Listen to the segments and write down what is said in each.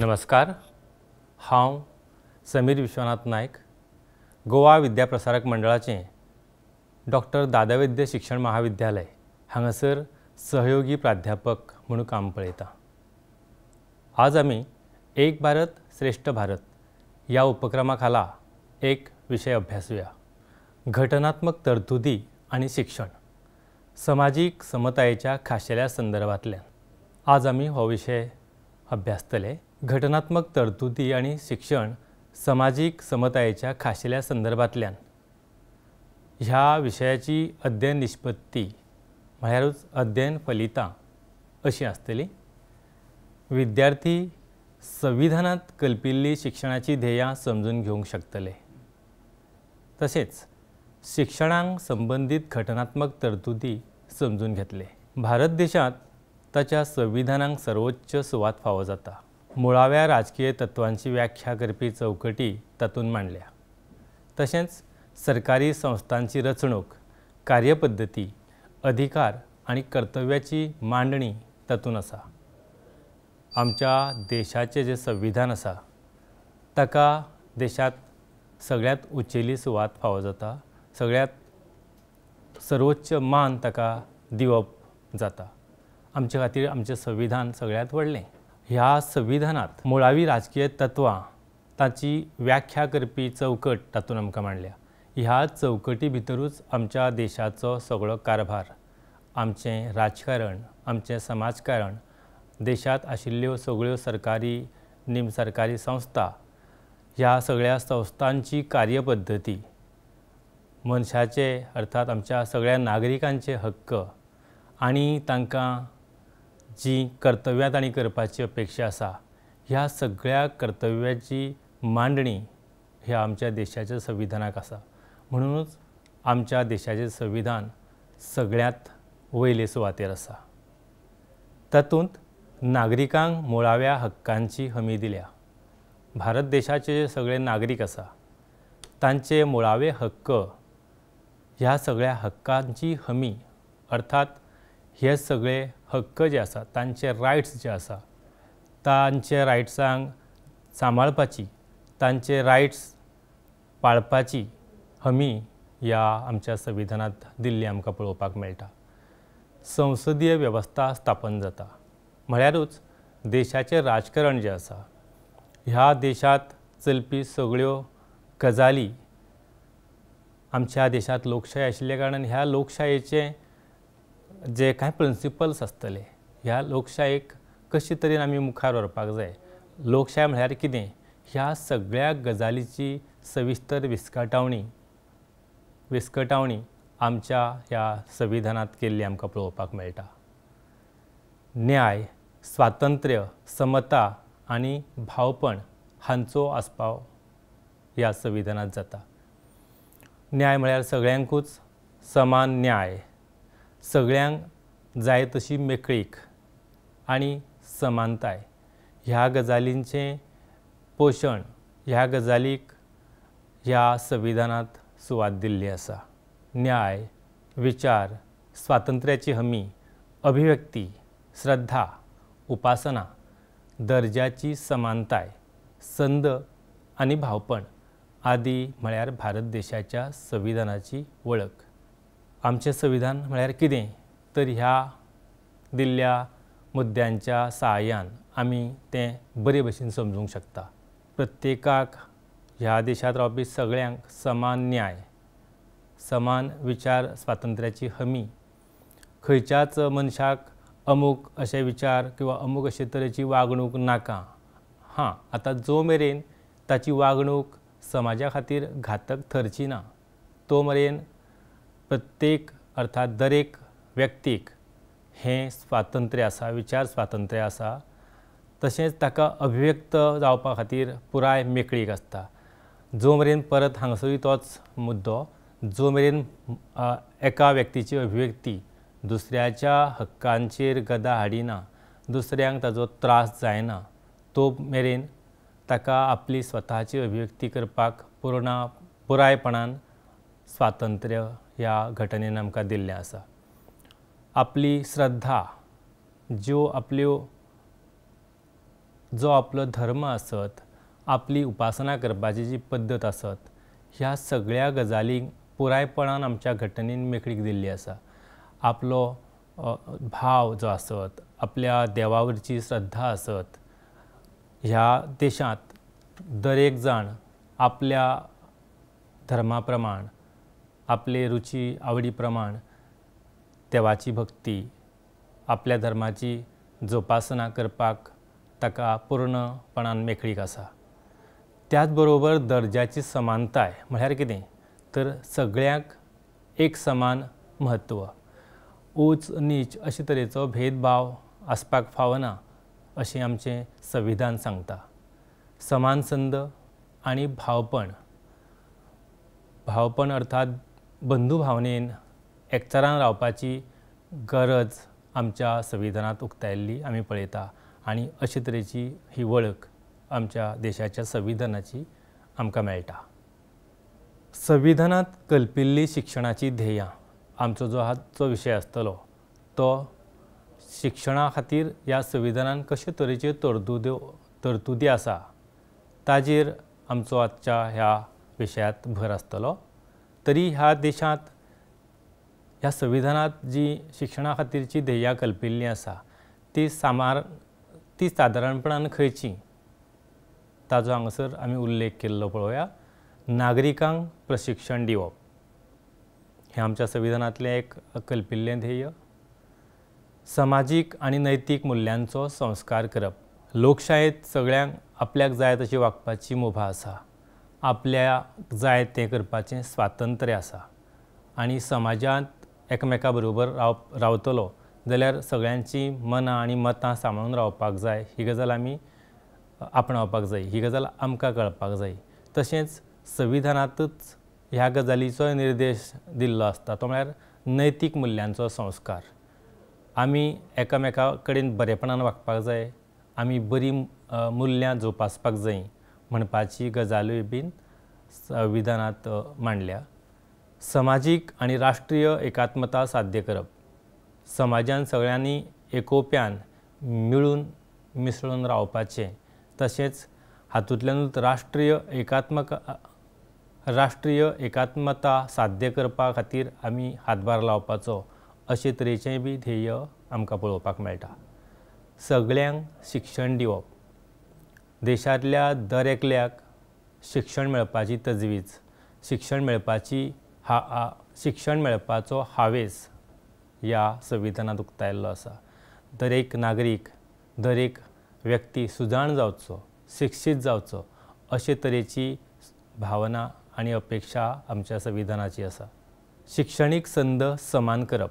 नमस्कार, हांव समीर विश्वनाथ नायक, गोवा विद्याप्रसारक मंडळाचें डॉक्टर दादावैद्य शिक्षण महाविद्यालय हांगासर सहयोगी प्राध्यापक म्हणून काम पळयता। आज आमी एक भारत श्रेष्ठ भारत ह्या उपक्रमा खाला एक विशय अभ्यासूया। घटनात्मक तरतुदी आनी शिक्षण समाजीक समतायेच्या खाशेल्या संदर्भांतल्यान आज आमी हो विशय अभ्यासतले। घटनात्मक तरतुदी आनी शिक्षण समाजीक समतायेच्या खाशेल्या संदर्भांतल्यान ह्या विशयाची अध्ययन निष्पत्ती म्हळ्यारूच अध्ययन फलितां अशी आसतली। विद्यार्थी संविधानांत कल्पिल्ली शिक्षणाची ध्येयां समजून घेवंक शकतले। तशेंच शिक्षणांक संबंधीत घटनात्मक तरतुदी समजून घेतले। भारत देशांत ताच्या संविधानाक सर्वोच्च सुवात फावो जाता। मुळाव्या राजकीय तत्वांची व्याख्या करपी चौकटी तातूंत मांडल्या। तशेंच सरकारी संस्थांची रचणूक, कार्यपद्दती, अधिकार आनी कर्तव्याची मांडणी तातूंत आसा। आमच्या देशाचें जें संविधान आसा ताका देशांत सगळ्यांत उंचेली सुवात फावो जाता, सगळ्यांत सर्वोच्च मान ताका दिवप जाता। आमचे खातीर आमचें संविधान सगळ्यांत व्हडलें। ह्या संविधानांत मुळावी राजकीय तत्वां ताची व्याख्या करपी चौकट तातूंत आमकां मांडल्या। ह्या चौकटी भितरूच आमच्या देशाचो सगळो कारभार, आमचें राजकारण, आमचें समाजकारण, देशांत आशिल्ल्यो सगळ्यो सरकारी निमसरकारी संस्था, ह्या सगळ्या संस्थांची कार्यपद्दती, मनशाचे अर्थात आमच्या सगळ्या नागरिकांचे हक्क आनी तांकां जी कर्तव्यां तांणी करपाची अपेक्षा आसा, ह्या सगळ्या कर्तव्याची मांडणी ह्या आमच्या देशाच्या संविधानाक आसा। म्हणूनच आमच्या देशाचें संविधान सगळ्यांत वयले सुवातेर आसा। तातूंत नागरिकांक मुळाव्या हक्कांची हमी दिल्या। भारत देशाचे जे सगळे नागरीक आसा तांचे मुळावे हक्क, ह्या सगळ्या हक्कांची हमी अर्थात हे सगळे हक्क जे आसा तांचे रायट्स जे आसा तांचे रायट्सांक सांबाळपाची, तांचे रायट्स पाळपाची हमी ह्या आमच्या संविधानांत दिल्ली आमकां पळोवपाक मेळटा। संसदीय वेवस्था स्थापन जाता म्हळ्यारूच देशाचें राजकारण जें आसा, ह्या देशांत चलपी सगळ्यो गजाली, आमच्या देशांत लोकशाय आशिल्ल्या कारणान ह्या लोकशायेचे जे कांय प्रिंसिपल्स आसतले, ह्या लोकशायेक कशे तरेन आमी मुखार व्हरपाक जाय, लोकशाय म्हळ्यार कितें, ह्या सगळ्या गजालीची सविस्तर विस्कटावणी आमच्या ह्या संविधानांत केल्ली आमकां पळोवपाक मेळटा। न्याय, स्वातंत्र्य, समता आनी भावपण हांचो आस्पाव ह्या संविधानांत जाता। न्याय म्हळ्यार सगळ्यांकूच समान न्याय, सगळ्यांक जाय तशी मेकळीक आनी समानताय, ह्या गजालींचें पोशण, ह्या गजालीक ह्या संविधानांत सुवात दिल्ली आसा। न्याय, विचार, स्वातंत्र्याची हमी, अभिव्यक्ती, श्रद्धा, उपासना, दर्ज्याची समानताय, संद आनी भावपण आदी म्हळ्यार भारत देशाच्या संविधानाची वळख। आमचें संविधान म्हळ्यार कितें तर ह्या दिल्ल्या मुद्द्यांच्या सहाय्यान आमी तें बरे भशेन समजूंक शकता। प्रत्येकाक ह्या देशांत रावपी सगळ्यांक समान न्याय, समान विचार स्वातंत्र्याची हमी, खंयच्याच मनशाक अमूक अशे विचार किंवा अमूक अशे तरेची वागणूक नाका। हां, आतां जो मेरेन ताची वागणूक समाजा खातीर घातक ठरची ना, तो मेरेन प्रत्येक अर्थात दरेक व्यक्तीक हें स्वातंत्र्य आसा, विचार स्वातंत्र्य आसा। तशेंच ताका अभिव्यक्त जावपा खातीर पुराय मेकळीक आसता। जो मेरेन परत हांगासरूय तोच मुद्दो, जो मेरेन एका व्यक्तीची अभिव्यक्ती दुसऱ्याच्या हक्कांचेर गदा हाडिना, दुसऱ्यांक ताजो त्रास जायना, तो मेरेन ताका आपली स्वताची अभिव्यक्ती करपाक पुरायपणान स्वातंत्र्य ह्या घटनेन आमकां दिल्लें आसा। आपली श्रद्धा, ज्यो आपल्यो जो आपलो धर्म आसत, आपली उपासना करपाची जी पद्दत आसत, ह्या सगळ्या गजालींक पुरायपणान आमच्या घटनेन मेकळीक दिल्ली आसा. आपलो भाव जो आसत, आपल्या देवा वरची श्रद्धा आसत, ह्या देशांत दर एक जाण आपल्या धर्मा प्रमाण, आपले रुची आवडी प्रमाण देवाची भक्ती, आपल्या धर्माची जोपासना करपाक ताका पूर्णपणान मेकळीक आसा. त्याच बरोबर दर्जाची समानताय म्हळ्यार कितें तर सगळ्यांक एक समान म्हत्व, उच नीच अशे तरेचो भेदभाव आसपाक फावना अशें आमचें संविधान सांगता. समान संद आनी भावपण अर्थात बंधू भावनेन एकचारान रावपाची गरज आमच्या संविधानांत उक्तायल्ली आमी पळयता आनी अशे तरेची ही वळख आमच्या देशाच्या संविधानाची आमकां मेळटा. संविधानांत कल्पिल्ली शिक्षणाची ध्येयां आमचो जो आजचो विशय आसतलो तो शिक्षणा खातीर ह्या संविधानान कशे तरेच्यो तरतुदी आसा ताजेर आमचो आजच्या ह्या विशयांत भर आसतलो. तरी ह्या देशांत ह्या संविधानांत जी शिक्षणा खातीरची ध्येयां कल्पिल्लीं आसा ती सादारणपणान खंयची ताजो हांगासर आमी उल्लेख केल्लो पळोवया. नागरिकांक प्रशिक्षण दिवप हें आमच्या संविधानांतलें एक कल्पिल्लें ध्येय. समाजीक आनी नैतीक मुल्यांचो संस्कार करप. लोकशायेंत सगळ्यांक आपल्याक जाय तशी वागपाची मुभा आसा, आपल्याक जाय तें करपाचें स्वातंत्र्य आसा आनी समाजांत एकामेका बरोबर रावतलो जाल्यार सगळ्यांची मनां आनी मतां सांबाळून रावपाक जाय ही गजाल आमी आपणावपाक जाय, ही गजाल आमकां कळपाक जाय. तशेंच संविधानांतच ह्या गजालीचोय निर्देश दिल्लो आसता तो म्हळ्यार नैतीक मुल्यांचो संस्कार. आमी एकामेका कडेन बरेपणान वागपाक जाय, आमी बरीं मुल्यां जोपासपाक जाय म्हणपाची गजालूय बीन संविधानांत मांडल्या. समाजीक आनी राष्ट्रीय एकात्मता साध्य करप. समाजान सगळ्यांनी एकोप्यान मिळून मिसळून रावपाचें तशेंच हातूंतल्यानूच राष्ट्रीय एकात्मता साध्य करपा खातीर आमी हातभार लावपाचो अशे तरेचें बी ध्येय आमकां पळोवपाक मेळटा. सगळ्यांक शिक्षण दिवप. देशांतल्या दर एकल्याक शिक्षण मेळपाची तजवीज, शिक्षण मेळपाचो हावेस ह्या संविधानांत उक्तायल्लो आसा. दर एक नागरीक, दर एक व्यक्ती सुजाण जावचो, शिक्षीत जावचो अशे तरेची भावना आनी अपेक्षा आमच्या संविधानाची आसा. शिक्षणीक संद समान करप.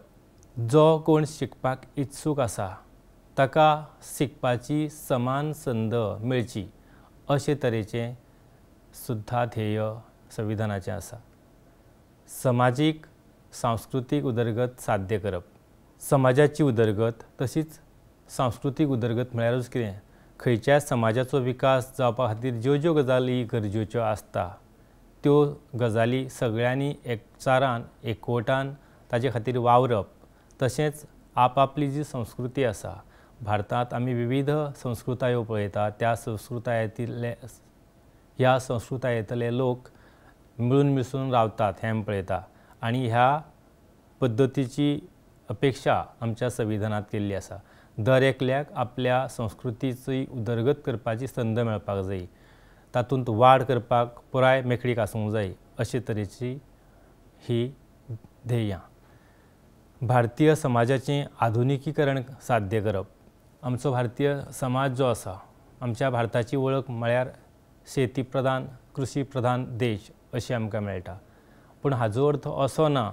जो कोण शिकपाक इत्सूक आसा ताका शिकपाची समान संद मेळची अशे तरेचें सुद्धा ध्येय संविधानाचें आसा. समाजीक सांस्कृतीक उदरगत साध्य करप. समाजाची उदरगत तशीच सांस्कृतीक उदरगत म्हळ्यारूच कितें खंयच्याय समाजाचो विकास जावपा खातीर ज्यो ज्यो गजाली गरजेच्यो आसता त्यो गजाली सगळ्यांनी एकचारान एकवटान ताजे खातीर वावरप. तशेंच आपआपली जी संस्कृती आसा, भारतांत आमी विविध संस्कृतायो पळयतात, ह्या संस्कृतायेंतले लोक मिळून मिसळून रावतात हें आमी पळयता आनी ह्या पद्दतीची अपेक्षा आमच्या संविधानांत केल्ली आसा. दर एकल्याक आपल्या संस्कृतीची उदरगत करपाची संद मेळपाक जाय, तातूंत वाड करपाक पुराय मेकळीक आसूंक जाय अशे तरेची ही ध्येयां. भारतीय समाजाचें आधुनिकीकरण साध्य करप. आमचो भारतीय समाज जो आसा, आमच्या भारताची वळख म्हळ्यार शेती प्रधान, कृशी प्रधान देश अशी आमकां मेळटा. पूण हाजो अर्थ असो ना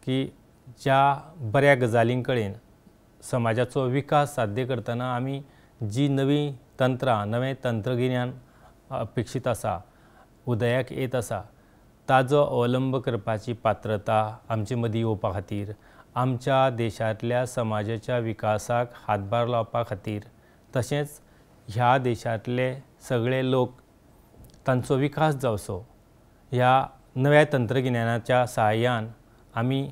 की ज्या बऱ्या गजालीं कडेन समाजाचो विकास साध्य करतना आमी जी नवीं तंत्रां, नवें तंत्रगिन्यान अपेक्षीत आसा, उदयाक येत आसा, ताजो अवलंब करपाची पात्रता आमचे मदीं येवपा खातीर, आमच्या देशांतल्या समाजाच्या विकासाक हातभार लावपा खातीर, तशेंच ह्या देशांतले सगळे लोक तांचो विकास जावचो ह्या नव्या तंत्रगिन्यानाच्या सहाय्यान आमी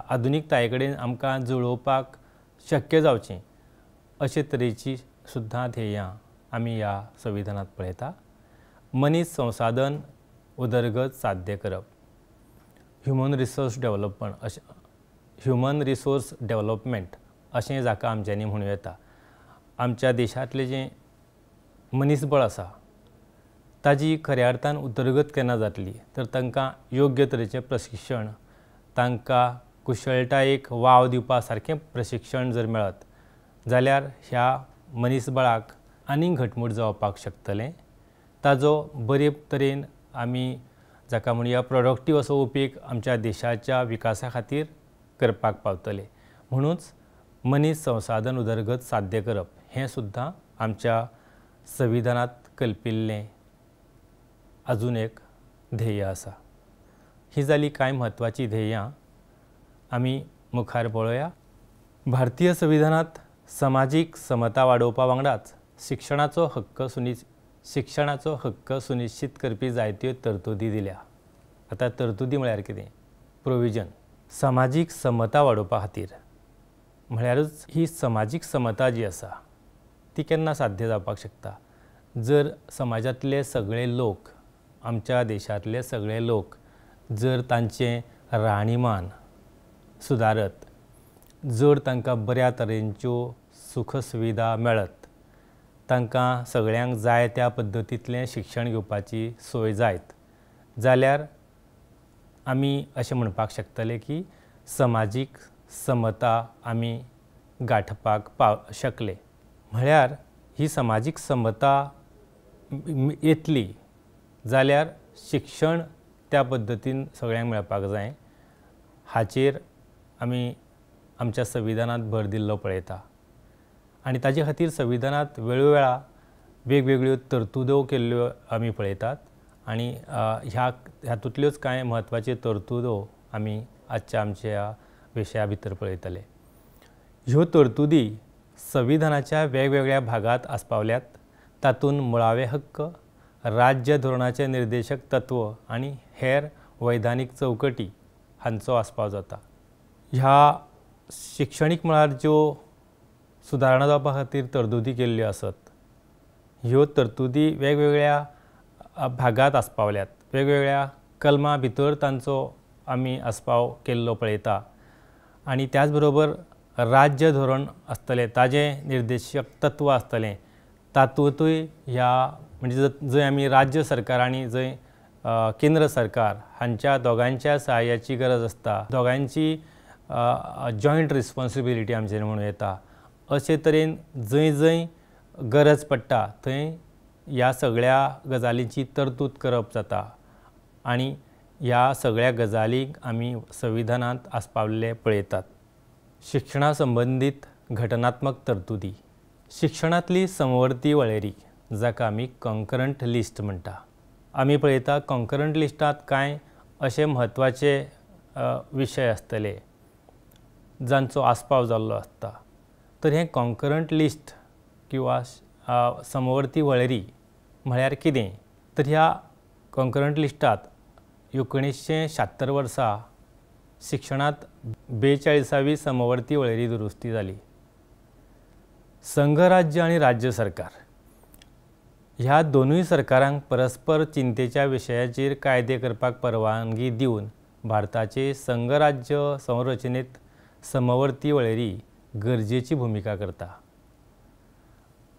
आधुनिकताये कडेन आमकां जुळोवपाक शक्य जावचें अशे तरेची सुद्दां ध्येयां आमी ह्या संविधानांत पळयता. मनीस संसाधन उदरगत साध्य करप, ह्युमन रिसोर्स डेव्हलपमेंट अशें जाका आमच्यांनी म्हणूं येता. आमच्या देशांतलें जें मनीसबळ आसा ताजी खऱ्या अर्थान उदरगत केन्ना जातली तर तांकां योग्य तरेचें प्रशिक्षण, तांकां कुशळटायेक वाव दिवपा सारकें प्रशिक्षण जर मेळत जाल्यार ह्या मनीसबळाक आनीक घटमूट जावपाक शकतलें. ताजो बरे तरेन आमी जाका म्हणुया प्रोडक्टीव असो उपेग आमच्या देशाच्या विकासा खातीर करपाक पावतले. म्हणूच मनीस संसाधन उदरगत साध्य करप हें सुद्दां आमच्या संविधानांत कल्पिल्लें अजून एक ध्येय आसा. ही जाली कांय म्हत्वाची ध्येयां. आमी मुखार पळोवया. भारतीय संविधानांत समाजीक समता वाडोवपा वांगडाच शिक्षणाचो हक्क सुनिश्चित करपी जायत्यो तरतुदी दिल्या. आतां तरतुदी म्हळ्यार कितें? प्रोविजन. समाजीक समता वाडोवपा खातीर म्हळ्यारूच ही समाजीक समता जी आसा ती केन्ना साध्य जावपाक शकता जर समाजांतले सगळे लोक, आमच्या देशांतले सगळे लोक जर तांचें राहणीमान सुदारत, जर तांकां बऱ्या तरेच्यो सुख सुविधा मेळत, तांकां सगळ्यांक जाय त्या पद्दतींतलें शिक्षण घेवपाची सोय जायत जाल्यार आमी अशें म्हणपाक शकतले की समाजीक समता आमी गांठपाक शकले. म्हळ्यार ही समाजीक समता येतली जाल्यार शिक्षण त्या पद्दतीन सगळ्यांक मेळपाक जाय हाचेर आमी आमच्या संविधानांत भर दिल्लो पळयता. आनी ताजे खातीर संविधानांत वेळोवेळा वेगवेगळ्यो तरतुदो केल्ल्यो आमी पळयतात. आनी हातूंतल्योच कांय म्हत्वाच्यो तरतुदो आमी आजच्या आमच्या विशया भितर पळयतले. ह्यो तरतुदी संविधानाच्या वेगवेगळ्या भागांत आस्पावल्यात. तातूंत मुळावे हक्क, राज्य धोरणाचे निर्देशक तत्व आनी हेर वैधानीक चौकटी हांचो आस्पाव जाता. ह्या शिक्षणीक मळार ज्यो सुदारणा जावपा खातीर तरतुदी केल्ल्यो आसत ह्यो तरतुदी वेगवेगळ्या भागांत आस्पावल्यात. वेगवेगळ्या कलमां भितर तांचो आमी आस्पाव केल्लो पळयता. आनी त्याच बरोबर राज्य धोरण आसतलें, ताजें निर्देशक तत्व आसतलें, तातूंतूय ह्या म्हणजे जंय आमी राज्य सरकार आनी जंय केंद्र सरकार हांच्या दोगांच्या सहाय्याची गरज आसता, दोगांची जॉयंट रिस्पॉन्सिबिलिटी आमचेर म्हणूं येता. अशे तरेन जंय जंय गरज पडटा थंय ह्या सगळ्या गजालींची तरतूद करप जाता. आनी ह्या सगळ्या गजालींक आमी संविधानांत आस्पाविल्ले पळयतात. शिक्षणा संबंदीत घटनात्मक तरतुदी. शिक्षणांतली समवर्ती वळेरी जाका आमी कॉन्करंट लिस्ट म्हणटा. आमी पळयता कॉन्करंट लिस्टांत कांय अशे म्हत्वाचे विशय आसतले जांचो आस्पाव जाल्लो आसता. तर हें कॉन्करंट लिस्ट किंवा समवर्ती वळेरी म्हळ्यार कितें? तर ह्या कॉन्करंट लिस्टांत 1976 वर्सा शिक्षणांत 42वी समवर्ती वळेरी दुरुस्ती जाली. संघ राज्य आनी राज्य सरकार ह्या दोनूय सरकारांक परस्पर चिंतेच्या विशयाचेर कायदे करपाक परवानगी दिवन भारताचे संघ राज्य संरचनेंत समवर्ती वळेरी गरजेची भुमिका करता.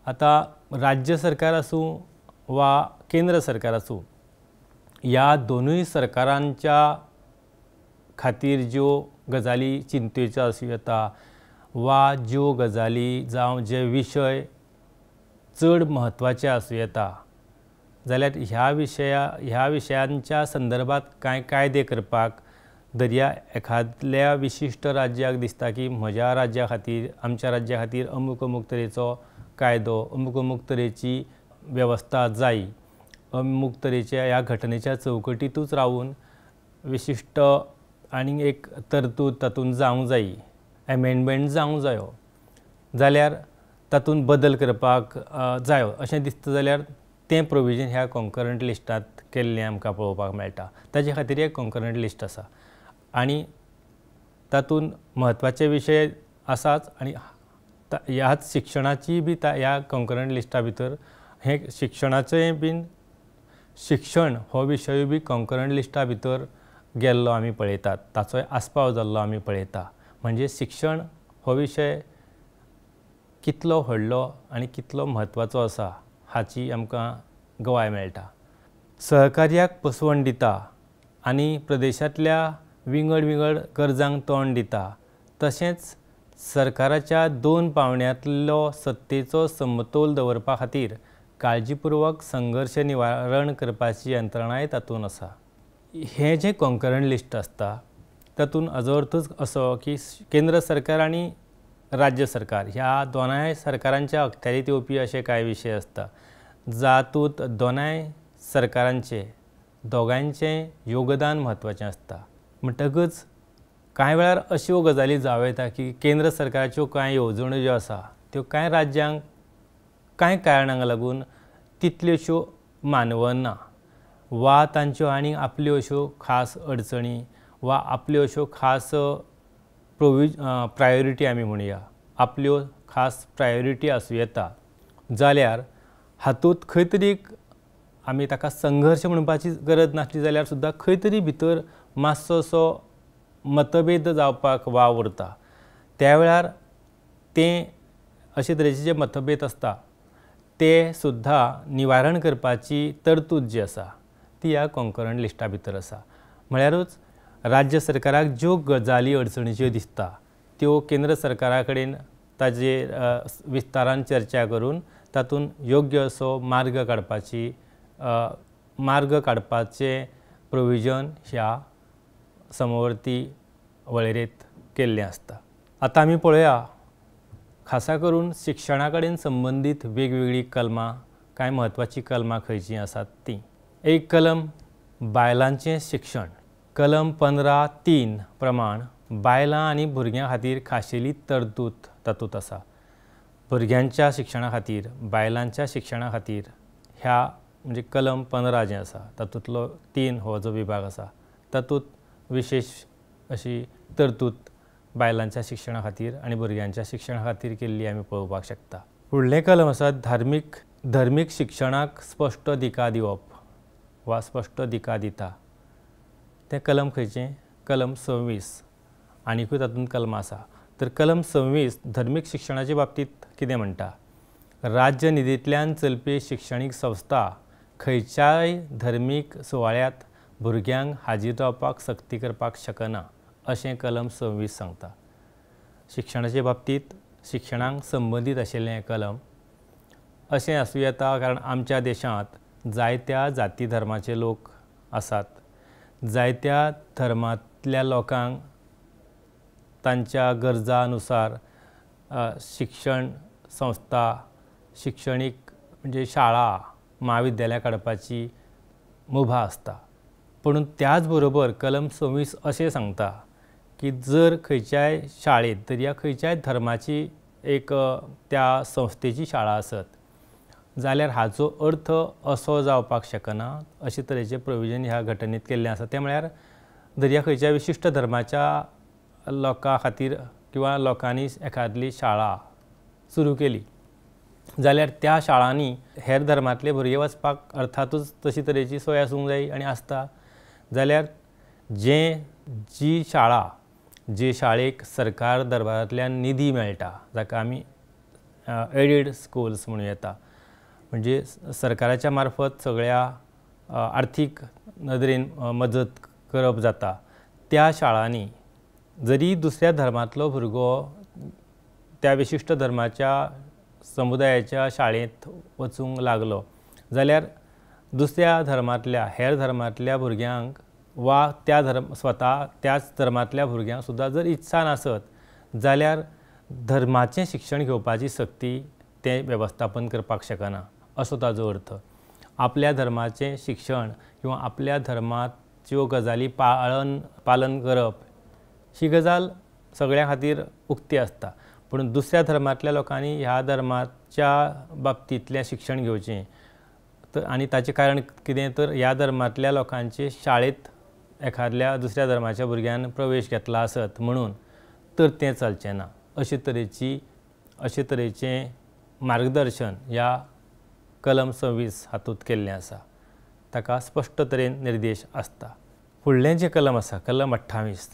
आतां राज्य सरकार आसूं वा केंद्र सरकार आसूं ह्या दोनूय सरकारांच्या खातीर ज्यो गजाली चिंतेच्यो आसूं येता वा ज्यो गजाली जावं जे विशय चड म्हत्वाचे आसूं येता जाल्यार ह्या विशयांच्या संदर्भात कांय कायदे करपाक दर्या एखाद्या विशिश्ट राज्याक दिसता की म्हज्या राज्या खातीर, आमच्या राज्या खातीर अमूक अमूक तरेचो कायदो, अमूक अमूक तरेची वेवस्था जायी, अमूक तरेच्या ह्या घटनेच्या चौकटींतूच रावून विशिश्ट आनीक एक तरतूद तातूंत जावंक जायी, एमेंडमेंट जावंक जायो जाल्यार तातूंत बदल करपाक जायो अशें दिसता जाल्यार तें प्रोविजन ह्या कॉन्करंट लिस्टांत केल्लें आमकां पळोवपाक मेळटा. ताचे खातीर एक कॉन्करंट लिस्ट आसा आनी तातूंत म्हत्वाचे विशय आसाच आनी ह्याच शिक्षणाची बी ह्या कॉन्करंट लिस्टा भितर हे शिक्षणाचें बीन शिक्षण हो विशय बी कॉन्करंट लिस्टा भितर गेल्लो आमी पळयतात, ताचोय आस्पाव जाल्लो आमी पळयता. म्हणजे शिक्षण हो विशय कितलो व्हडलो आनी कितलो म्हत्वाचो आसा हाची आमकां गवाय मेळटा. सहकार्याक पसवण दिता आनी प्रदेशांतल्या विंगड विंगड गरजांक तोंड दिता. तशेंच सरकाराच्या 2 पांवड्यांतलो सत्तेचो समतोल दवरपा खातीर काळजीपुर्वक संघर्श निवारण करपाची यंत्रणाय तातूंत आसा. हें जें कॉन्करंट लिस्ट आसता तातूंत हाजो अर्थच असो की केंद्र सरकार आनी राज्य सरकार ह्या दोनाय सरकारांच्या अखत्यारीत येवपी अशे कांय विशय आसता, जातूंत दोनाय सरकारांचें दोगांयचें योगदान म्हत्वाचें आसता. म्हणटकच कांय वेळार अश्यो गजाली जावं येता की केंद्र सरकाराच्यो कांय येवजण्यो ज्यो आसा त्यो कांय राज्यांक कांय कारणांक लागून तितल्योश्यो मानवना वा तांच्यो आनी आपल्यो अश्यो खास अडचणी वा आपल्यो अश्यो खास प्रायोरिटी आमी म्हणुया, आपल्यो खास प्रायोरिटी आसूं येता, जाल्यार हातूंत खंय तरी आमी ताका संघर्श म्हणपाची गरज नासली जाल्यार सुद्दां खंय तरी भितर मातसो असो मतभेद जावपाक वाव उरता. त्या वेळार तें अशे तरेचे जे मतभेद आसता ते सुद्दां निवारण करपाची तरतूद जी आसा ती ह्या कॉन्करंट लिस्टा भितर आसा. म्हळ्यारूच राज्य सरकाराक ज्यो गजाली अडचणीच्यो दिसता त्यो केंद्र सरकारा कडेन ताजेर विस्तारान चर्चा करून तातूंत योग्य असो मार्ग काडपाचें प्रोविजन ह्या समवर्ती वळेरेंत केल्लें आसता. आतां आमी पळोवया खासा करून शिक्षणा कडेन संबंदीत वेगवेगळीं कलमां, कांय म्हत्वाचीं कलमां खंयचीं आसात तीं. एक कलम बायलांचें शिक्षण. कलम 15(3) प्रमाण बायलां आनी भुरग्यां खातीर खाशेली तरतूद तातूंत आसा. भुरग्यांच्या शिक्षणा खातीर, बायलांच्या शिक्षणा खातीर ह्या म्हणजे कलम 15 जें आसा तातूंतलो 3 हो जो विभाग आसा तातूंत विशेश अशी तरतूद बायलांच्या शिक्षणा खातीर आनी भुरग्यांच्या शिक्षणा खातीर केल्ली आमी पळोवपाक शकता. फुडलें कलम आसा धर्मीक शिक्षणाक स्पश्ट दिका दिवप वा स्पश्ट दिका दिता. तें कलम खंयचें? कलम 26. आनीकूय तातूंत कलमां आसा. तर कलम 26 धर्मीक शिक्षणाच्या बाबतींत कितें म्हणटा? राज्य निधींतल्यान चलपी शिक्षणीक संस्था खंयच्याय धर्मीक सुवाळ्यांत भुरग्यांक हाजीर रावपाक सक्ती करपाक शकना अशें कलम 26 सांगता. शिक्षणाचे बाबतींत शिक्षणाक संबंदीत आशिल्लें हें कलम अशें आसूं येता कारण आमच्या देशांत जायत्या जाती धर्माचे लोक आसात. जायत्या धर्मांतल्या लोकांक तांच्या गरजा अनुसार शिक्षण संस्था, शिक्षणीक म्हणजे शाळा, महाविद्यालयां काडपाची मुभा आसता. पूण त्याच बरोबर कलम 26 अशें सांगता की जर खंयच्याय शाळेंत तर ह्या खंयच्याय धर्माची एक त्या संस्थेची शाळा आसत जाल्यार हाचो अर्थ असो जावपाक शकना अशे तरेचें प्रोविजन ह्या घटनेंत केल्लें आसा. तें म्हळ्यार जर ह्या खंयच्या विशिश्ट धर्माच्या लोकां खातीर किंवा लोकांनी एखादी शाळा सुरू केली जाल्यार त्या शाळांनी हेर धर्मांतले भुरगे वचपाक अर्थातूच तशी तरेची सोय आसूंक जाय आनी आसता. जाल्यार जी शाळा जे शाळेक सरकार दरबारांतल्यान निधी मेळटा जाका आमी एडेड स्कूल्स म्हणूं येता, म्हणजे सरकाराच्या मार्फत सगळ्या आर्थीक नदरेन मजत करप जाता, त्या शाळांनी जरी दुसऱ्या धर्मांतलो भुरगो त्या विशिश्ट धर्माच्या समुदायाच्या शाळेंत वचूंक लागलो जाल्यार दुसऱ्या धर्मांतल्या हेर धर्मांतल्या भुरग्यांक वा स्वता त्याच धर्मांतल्या भुरग्यांक सुद्दां जर इत्सा नासत जाल्यार धर्माचें शिक्षण घेवपाची सक्ती तें वेवस्थापन करपाक शकना असो ताजो अर्थ. आपल्या धर्माचें शिक्षण किंवा आपल्या धर्माच्यो गजाली पालन करप ही गजाल सगळ्यां खातीर उक्ती आसता. पूण दुसऱ्या धर्मांतल्या लोकांनी ह्या धर्माच्या बाबतींतलें शिक्षण घेवचें आनी ताचें कारण कितें तर ह्या धर्मांतल्या लोकांचे शाळेंत एखाद्या दुसऱ्या धर्माच्या भुरग्यान प्रवेश घेतला आसत म्हणून तर तें चलचें ना अशे तरेची अशे तरेचें मार्गदर्शन ह्या कलम 26 हातूंत केल्लें आसा। ताका स्पश्ट तरेन निर्देश आसता। फुडलें जें कलम आसा कलम 28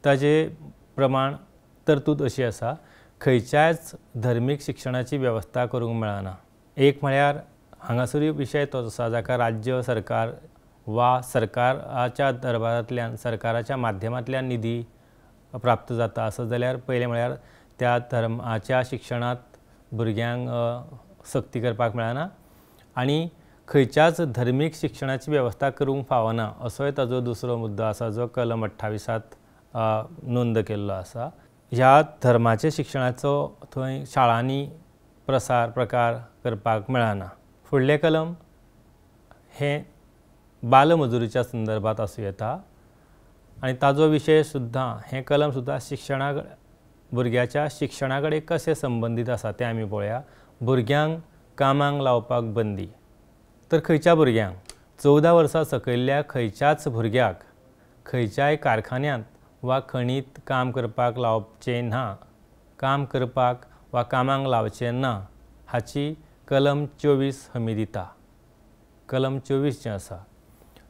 ताजे प्रमाण तरतूद अशी आसा खंयच्याच धर्मीक शिक्षणाची वेवस्था करूंक मेळना। एक म्हळ्यार हांगासरूय विशय तोच आसा जाका राज्य सरकार वा सरकाराच्या दरबारांतल्यान सरकाराच्या माध्यमांतल्यान निधी प्राप्त जाता आसत जाल्यार पयलें म्हळ्यार त्या धर्माच्या शिक्षणांत भुरग्यांक सक्ती करपाक मेळना आनी खंयच्याच धर्मीक शिक्षणाची वेवस्था करूंक फावना असोय ताजो दुसरो मुद्दो आसा जो कलम 28त नोंद केल्लो आसा। ह्या धर्माच्या शिक्षणाचो थंय शाळांनी प्रकार करपाक मेळना। फुडलें कलम हें बालमजुरीच्या संदर्भांत आसूं येता आनी ताजो विशय सुद्दां हें कलम सुद्दां भुरग्याच्या शिक्षणा कडेन कशें संबंदीत आसा तें आमी पळोवया। भुरग्यांक कामाक लावपाक बंदी। तर खंयच्या भुरग्यांक 14 वर्सां सकयल्ल्या खंयच्याच भुरग्याक खंयच्याय कारखान्यांत वा खणींत काम करपाक लावचें ना, काम करपाक वा कामाक लावचें ना हाची कलम 24 हमी दिता। कलम 24 जें आसा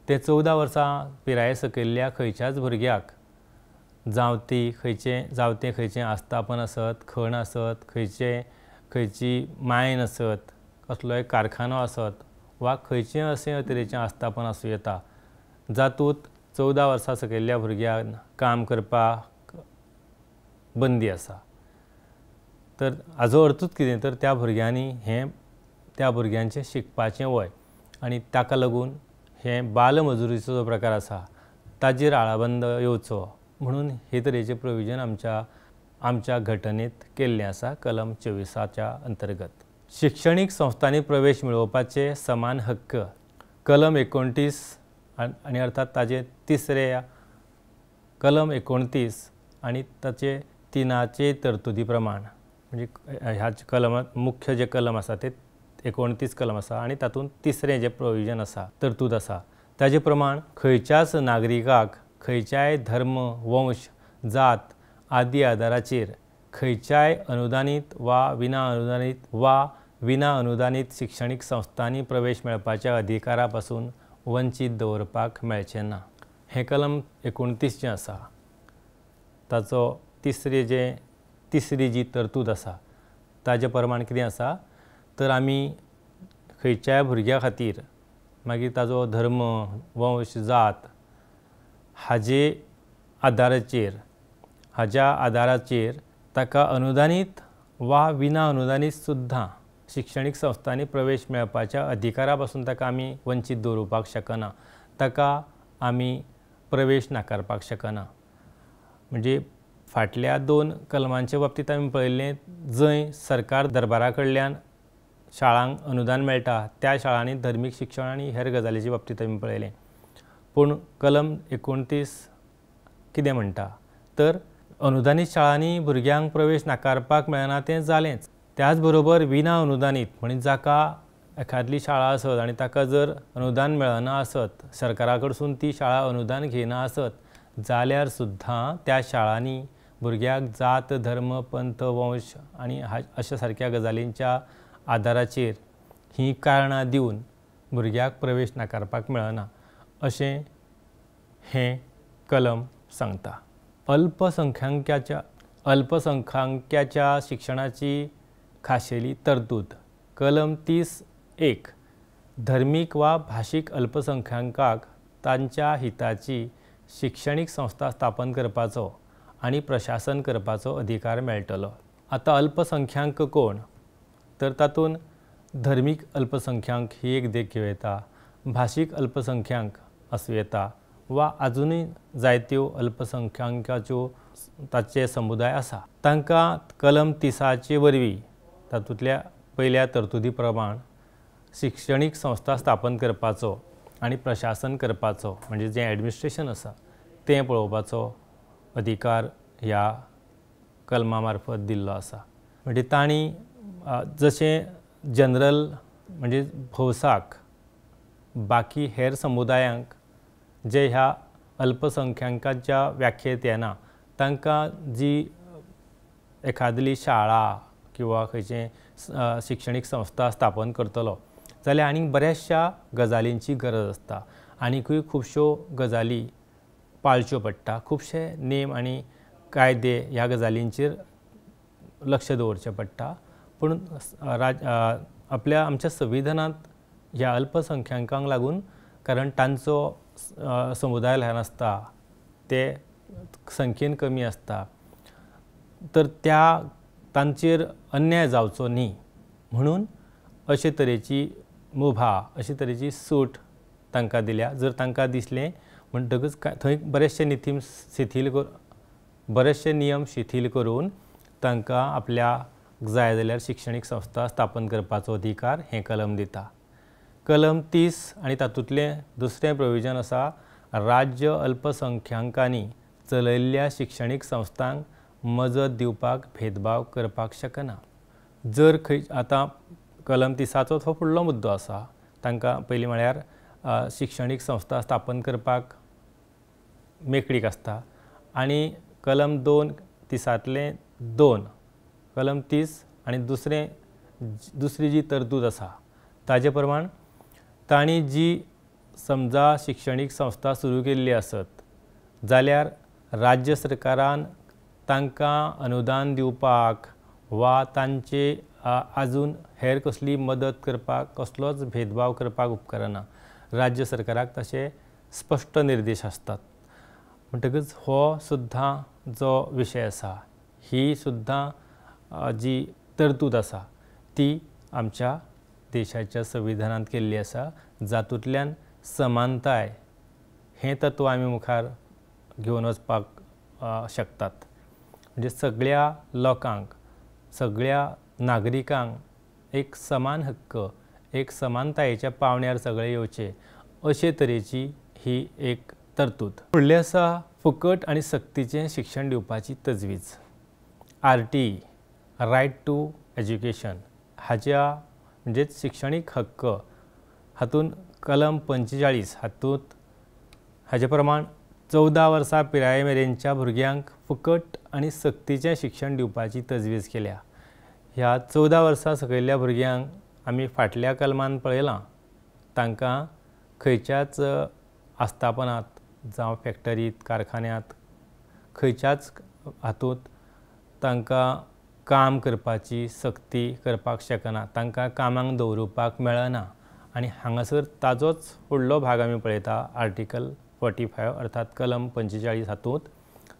तें 14 वर्सां पिराये सकयल्ल्या खंयच्याच भुरग्याक जावं तें खंयचें आस्थापन आसत, खण आसत, खंयची मायन आसत, कसलोय कारखानो आसत वा खंयचें अशें तरेचें आस्थापन आसूं येता जातूंत 14 वर्सां सकयल्ल्या भुरग्यांक काम करपाक बंदी आसा। तर हाजो अर्थूच कितें तर त्या भुरग्यांनी त्या भुरग्यांचें शिकपाचें वय आनी ताका लागून हें बालमजुरीचो जो प्रकार आसा ताजेर आळाबंद येवचो म्हणून हे तरेचें प्रोविजन आमच्या घटनेंत केल्लें आसा कलम 24च्या अंतर्गत। शिक्षणीक संस्थांनी प्रवेश मेळोवपाचे समान हक्क कलम 29 आनी अर्थात ताजे तिसऱ्या कलम 29 आनी ताचे 3 तरतुदी प्रमाण म्हणजे ह्या कलमांत मुख्य जे कलम आसा ते 29 कलम आसा आनी तातूंत तिसरें जें प्रोविजन आसा तरतूद आसा ताजे प्रमाण खंयच्याच नागरिकाक खंयच्याय धर्म, वंश, जात आदी आदाराचेर खंयच्याय अनुदानीत वा विना अनुदानीत शिक्षणीक संस्थांनी प्रवेश मेळपाच्या अधिकारा पासून वंचीत दवरपाक मेळचें ना। हें कलम 29 जें आसा ताचो तिसरी जी तरतूद आसा ताजे प्रमाण कितें आसा तर आमी खंयच्याय भुरग्या खातीर मागीर ताजो धर्म, वंश, जात हाज्या आदाराचेर ताका अनुदानीत वा विना अनुदानीत सुद्दां शिक्षणीक संस्थांनी प्रवेश मेळपाच्या अधिकारा पासून ताका आमी वंचीत दवरपाक शकना, ताका आमी प्रवेश नाकारपाक शकना। म्हणजे फाटल्या 2 कलमांच्या बाबतींत आमी पळयल्लें जंय सरकार दरबारा कडल्यान शाळांक अनुदान मेळटा त्या शाळांनी धर्मीक शिक्षण आनी हेर गजालींच्या बाबतींत आमी पळयलें। पूण कलम 29 कितें म्हणटा तर अनुदानीत शाळांनी भुरग्यांक प्रवेश नाकारपाक मेळना तें जालेंच। त्याच बरोबर विना अनुदानीत म्हणजे जाका एखादी शाळा आसत आनी ताका जर अनुदान मेळना आसत, सरकारा कडसून ती शाळा अनुदान घेयना आसत जाल्यार सुद्दां त्या शाळांनी भुरग्याक जात, धर्म, पंथ, वंश आनी अशा सारक्या गजालींच्या आदाराचेर ही कारणां दिवन भुरग्याक प्रवेश नाकारपाक मेळना अशें हें कलम सांगता। अल्पसंख्यांकाच्या शिक्षणाची खाशेली तरतूद कलम 30(1) धर्मीक वा भाशीक अल्पसंख्यांकांक तांच्या हिताची शिक्षणीक संस्था स्थापन करपाचो आनी प्रशासन करपाचो अधिकार मेळटलो। आतां अल्पसंख्यांक कोण तर तातूंत धर्मीक अल्पसंख्यांक ही एक देख घेवं येता, भाशीक अल्पसंख्यांक आसूं येता वा आजुनूय जायत्यो अल्पसंख्यांकाच्यो ताचे समुदाय आसा। तांकां कलम 30चे वरवीं तातूंतल्या पयल्या तरतुदी प्रमाण शिक्षणीक संस्था स्थापन करपाचो आनी प्रशासन करपाचो म्हणजे जें एडमिनिस्ट्रेशन आसा तें पळोवपाचो अधिकार ह्या कलमा मार्फत दिल्लो आसा। म्हणजे तांणी जशें जनरल म्हणजे भौसाक बाकी हेर समुदायांक जे ह्या अल्पसंख्यांकाच्या व्याख्येंत येना तांकां जी एखादी शाळा किंवा खंयचे शिक्षणीक संस्था स्थापन करतलो जाल्यार आनीक बऱ्याचशा गजालींची गरज आसता, आनीकूय खुबश्यो गजाली पाळच्यो पडटा, खुबशे नेम आनी कायदे ह्या गजालींचेर लक्ष दवरचें पडटा. पूण आमच्या संविधानांत ह्या अल्पसंख्यांकांक लागून, कारण तांचो समुदाय ल्हान आसता, ते संख्येन कमी आसता, तर तांचेर अन्याय जावचो न्ही म्हणून अशे तरेची मुभा, अशे तरेची सूट तांकां दिल्या. जर तांकां दिसलें म्हणटकच थंय बरेचशे नियम शिथील करून तांकां आपल्याक जाय जाल्यार शिक्षणीक संस्था स्थापन करपाचो अधिकार हें कलम दिता. कलम 30 आनी तातूंतलें दुसरें प्रोविजन आसा, राज्य अल्पसंख्यांकांनी चलयल्ल्या शिक्षणीक संस्थांक मजत दिवपाक भेदभाव करपाक शकना. जर आतां कलम 30चो हो फुडलो मुद्दो आसा, तांकां पयलीं म्हळ्यार शिक्षणीक संस्था स्थापन करपाक मेकळीक आसता, आनी कलम 30तले 2 कलम 30 आनी दुसरी जी तरतूद आसा ताजे प्रमाण तांणी जी समजा शिक्षणीक संस्था सुरू केल्ली आसत जाल्यार राज्य सरकारान तांकां अनुदान दिवपाक वा तांचे आजून हेर कसली मदत करपाक कसलोच भेदभाव करपाक उपकारना. राज्य सरकाराक तशे स्पश्ट निर्देश आसतात. म्हणटकच हो सुद्दां जो विशय आसा, ही सुद्दां जी तरतूद आसा ती आमच्या देशाच्या संविधानांत केल्ली आसा, जातूंतल्यान समानताय हें तत्व आमी मुखार घेवन वचपाक शकतात. म्हणजे सगळ्या लोकांक, सगळ्या नागरिकांक एक समान हक्क, एक समानतायेच्या पावंड्यार सगळे येवचे, अशे तरेची ही एक तरतूद. फुडलें आसा फुकट आनी सक्तीचें शिक्षण दिवपाची तजवीज. RTE रायट टू एज्युकेशन हाच्या म्हणजेच शिक्षणीक हक्क हातूंत कलम 45 हातूंत हाचे प्रमाण 14 वर्सां पिराये मेरेनच्या भुरग्यांक फुकट आनी सक्तीचें शिक्षण दिवपाची तजवीज केल्या. ह्या 14 वर्सां सकयल्ल्या भुरग्यांक आमी फाटल्या कलमांत पळयलां, तांकां खंयच्याच आस्थापनांत जावं फॅक्टरींत, कारखान्यांत, खंयच्याच हातूंत तांकां काम करपाची सक्ती करपाक शकना, तांकां कामाक दवरुपाक मेळना. आनी हांगासर ताजोच फुडलो भाग आमी पळयता आर्टिकल 45 अर्थात कलम 45 हातूंत.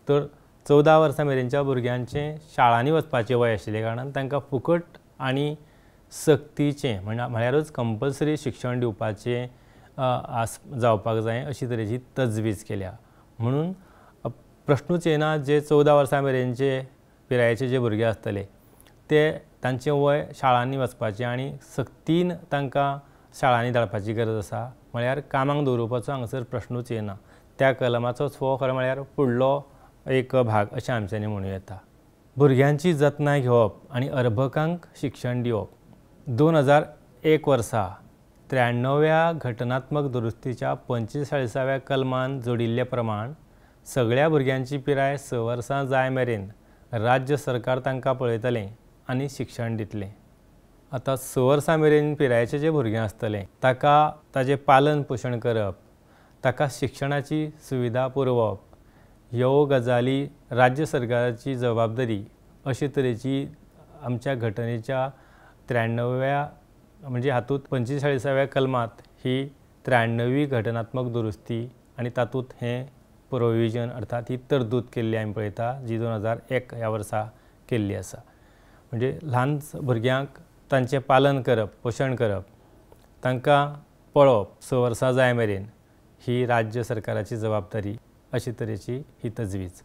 तर 14 वर्सां मेरेनच्या भुरग्यांचें शाळांनी वचपाचें वय आशिल्ले कारणान तांकां फुकट आनी सक्तीचें म्हळ्यारूच कंपल्सरी शिक्षण दिवपाचें जावपाक जाय अशी तरेची तजवीज केल्या. म्हणून प्रश्नूच येना जे 14 वर्सां मेरेनचे पिरायेचे जे भुरगे आसतले ते तांचें वय शाळांनी वचपाचें आनी सक्तीन तांकां शाळांनी धाडपाची गरज आसा, म्हळ्यार कामाक दवरुपाचो हांगासर प्रश्नूच येना. त्या कलमाचोच हो खरें म्हळ्यार फुडलो एक भाग अशें आमच्यांनी म्हणूं येता. भुरग्यांची जतनाय घेवप आनी अर्भकांक शिक्षण दिवप. 2001 वर्सा 93व्या घटनात्मक दुरुस्तीच्या 45व्या कलमान जोडिल्ले प्रमाण सगळ्या भुरग्यांची पिराय 6 वर्सां जाय मेरेन राज्य सरकार तांकां पळयतलें आनी शिक्षण दितलें. आतां 6 वर्सां मेरेन पिरायेचें जें भुरगें आसतलें ताजें पालन पोशण करप, ताका शिक्षणाची सुविधा पुरवप, ह्यो गजाली राज्य सरकाराची जबाबदारी अशे तरेची आमच्या घटनेच्या 93व्या म्हणजे हातूंत 45व्या कलमांत ही 93वी घटनात्मक दुरुस्ती आनी तातूंत हें प्रोविजन अर्थात ही तरतूद केल्ली आमी पळयता जी 2001 ह्या वर्सा केल्ली आसा. म्हणजे ल्हान भुरग्यांक तांचें पालन करप, पोशण करप, तांकां पळोवप 6 वर्सां जाय मेरेन ही राज्य सरकाराची जबाबदारी अशे तरेची ही तजवीज.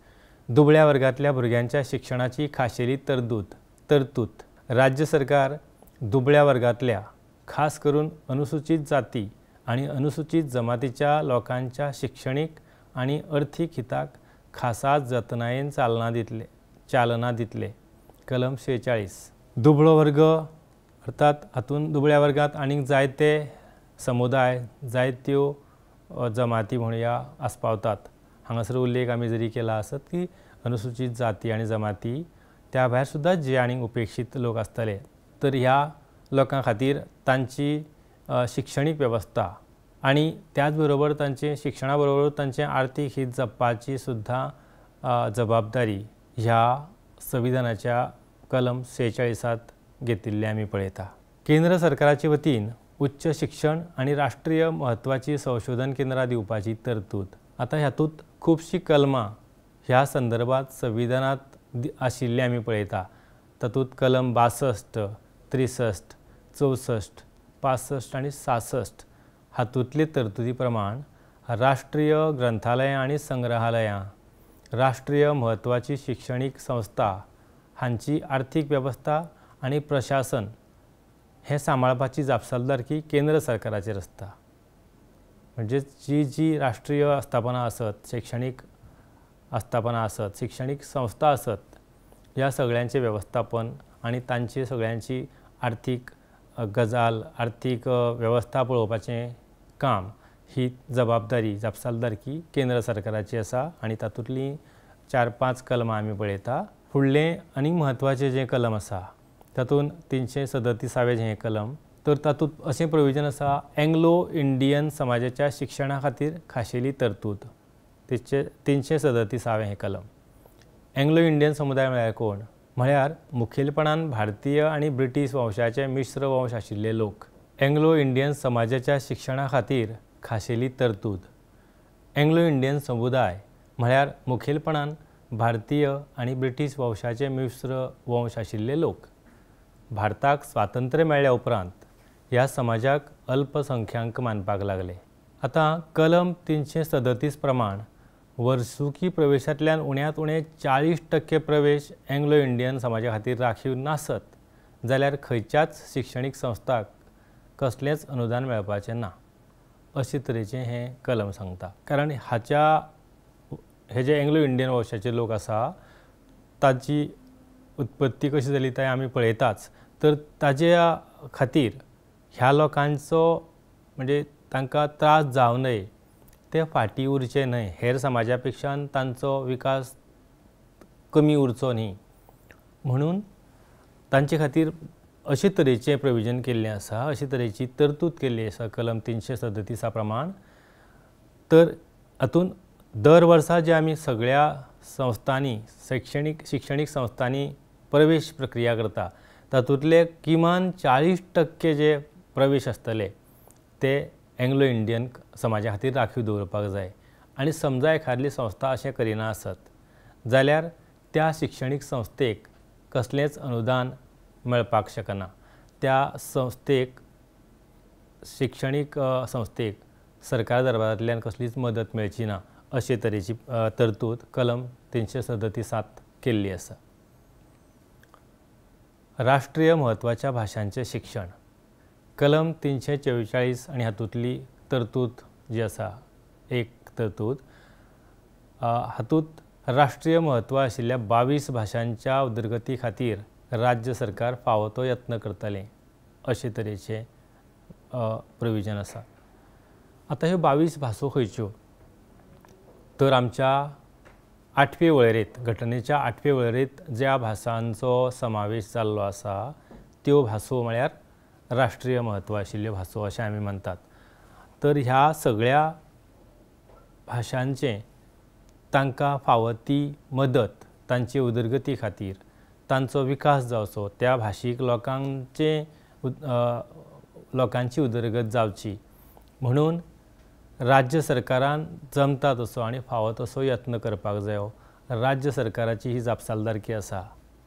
दुबळ्या वर्गांतल्या भुरग्यांच्या शिक्षणाची खाशेली तरतूद. राज्य सरकार दुबळ्या वर्गांतल्या खास करून अनुसूचित जाती आनी अनुसूचित जमातीच्या लोकांच्या शिक्षणीक आनी अर्थीक हिताक खासा जतनायेन चालना दितले. कलम 46. दुबळो वर्ग अर्थात हातूंत दुबळ्या वर्गांत आनीक जायते समुदाय, जायत्यो जमाती म्हणुया आस्पावतात. हांगासर उल्लेख आमी जरी केला आसत की अनुसूचित जाती आनी जमाती त्या भायर सुद्दां जे आनीक उपेक्षीत लोक आसतले तर ह्या लोकां खातीर तांची शिक्षणीक वेवस्था आनी त्याच बरोबर तांचे शिक्षणा बरोबर तांचें आर्थीक हीत जपपाची सुद्दां जबाबदारी ह्या संविधानाच्या कलम 46 घेतिल्ली आमी पळयता. केंद्र सरकाराचे वतीन उच्च शिक्षण आनी राष्ट्रीय म्हत्वाची संशोधन केंद्रां दिवपाची तरतूद. आतां ह्यातूंत खुबशीं कलमां ह्या संदर्भात संविधानांत आशिल्ली आमी पळयता. तातूंत कलम 62, 63, 64, 65 आनी 66 हातूंतले तरतुदी प्रमाण राष्ट्रीय ग्रंथालयां आनी संग्रहालयां, राष्ट्रीय म्हत्वाची शिक्षणीक संस्था हांची आर्थीक वेवस्था आनी प्रशासन हें सांबाळपाची जापसालदारकी केंद्र सरकाराचेर आसता. म्हणजे जी राष्ट्रीय आस्थापनां आसत, शैक्षणीक आस्थापनां आसत, शिक्षणीक संस्था आसत, ह्या सगळ्यांचें वेवस्थापन आनी तांची सगळ्यांची आर्थीक गजाल, आर्थीक वेवस्था पळोवपाचें काम ही जबाबदारी जापसालदारकी केंद्र सरकाराची आसा आनी तातूंतलीं 4-5 कलमां आमी पळयता. फुडलें आनीक म्हत्वाचें जें कलम आसा तातूंत 337वें हें कलम तर तातूंत अशें प्रोविजन आसा एंग्लो इंडियन समाजाच्या शिक्षणा खातीर खाशेली तरतूद. 337वें हें कलम. एंग्लो इंडियन समुदाय म्हळ्यार कोण? म्हळ्यार मुखेलपणान भारतीय आनी ब्रिटीश वंशाचे मिश्र वंश आशिल्ले लोक. एंग्लो इंडियन समाजाच्या शिक्षणा खातीर खाशेली तरतूद. एंग्लो इंडियन समुदाय म्हळ्यार मुखेलपणान भारतीय आनी ब्रिटीश वंशाचे मिश्र वंश आशिल्ले लोक. भारताक स्वातंत्र्य मेळ्ळ्या उपरांत ह्या समाजाक अल्पसंख्यांक मानपाक लागले. आतां कलम 337 प्रमाण वर्सुकी प्रवेशांतल्यान उण्यांत उणें 40% प्रवेश एंग्लो इंडियन समाजा खातीर राखीव नासत जाल्यार खंयच्याच शिक्षणीक संस्थाक कसलेंच अनुदान मेळपाचें ना अशे तरेचें हें कलम सांगता. कारण हे जे एंग्लो इंडियन वंशाचे लोक आसा ताची उत्पत्ती कशी जाली तें आमी पळयताच. तर ताज्या खातीर ह्या लोकांचो म्हणजे तांकां त्रास जावं न्हय, ते फाटीं उरचे न्हय, हेर समाजा पेक्षा तांचो विकास कमी उरचो न्ही म्हणून तांचे खातीर अशे तरेचें प्रोविजन केल्लें आसा, अशे तरेची तरतूद केल्ली आसा कलम 337 प्रमाण. तर हातूंत दर वर्सा जे आमी सगळ्या संस्थांनी शिक्षणीक संस्थांनी प्रवेश प्रक्रिया करता तातूंतले किमान 40% जे प्रवेश आसतले ते एंग्लो इंडियन समाजा खातीर राखीव दवरपाक जाय. आनी समजा एखादी संस्था अशें करिना आसत जाल्यार त्या शिक्षणीक संस्थेक कसलेंच अनुदान मेळपाक शकना. त्या शिक्षणीक संस्थेक सरकार दरबारांतल्यान कसलीच मदत मेळची ना अशे तरेची तरतूद कलम 337 केल्ली आसा. राष्ट्रीय म्हत्वाच्या भाशांचें शिक्षण. कलम 344 आनी हातूंतली तरतूद जी आसा एक तरतूद हातूंत राष्ट्रीय म्हत्व आशिल्ल्या 22 भाशांच्या उदरगती खातीर राज्य सरकार फावो तो यत्न करतलें अशे तरेचें प्रोविजन आसा. आतां ह्यो 22 भासो खंयच्यो? तर आमच्या 8वे वळेरेंत घटनेच्या 8वे वळेरेंत ज्या भासांचो समावेश जाल्लो आसा त्यो भासो म्हळ्यार राष्ट्रीय म्हत्व आशिल्ल्यो भासो अशें आमी म्हणटात. तर ह्या सगळ्या भाशांचें तांकां फावो ती मदत तांचे उदरगती खातीर, तांचो विकास जावचो, त्या भाशीक लोकांची उदरगत जावची म्हणून राज्य सरकारान जमता तसो आनी फावो तसो यत्न करपाक जायो. राज्य सरकाराची ही जापसालदारकी आसा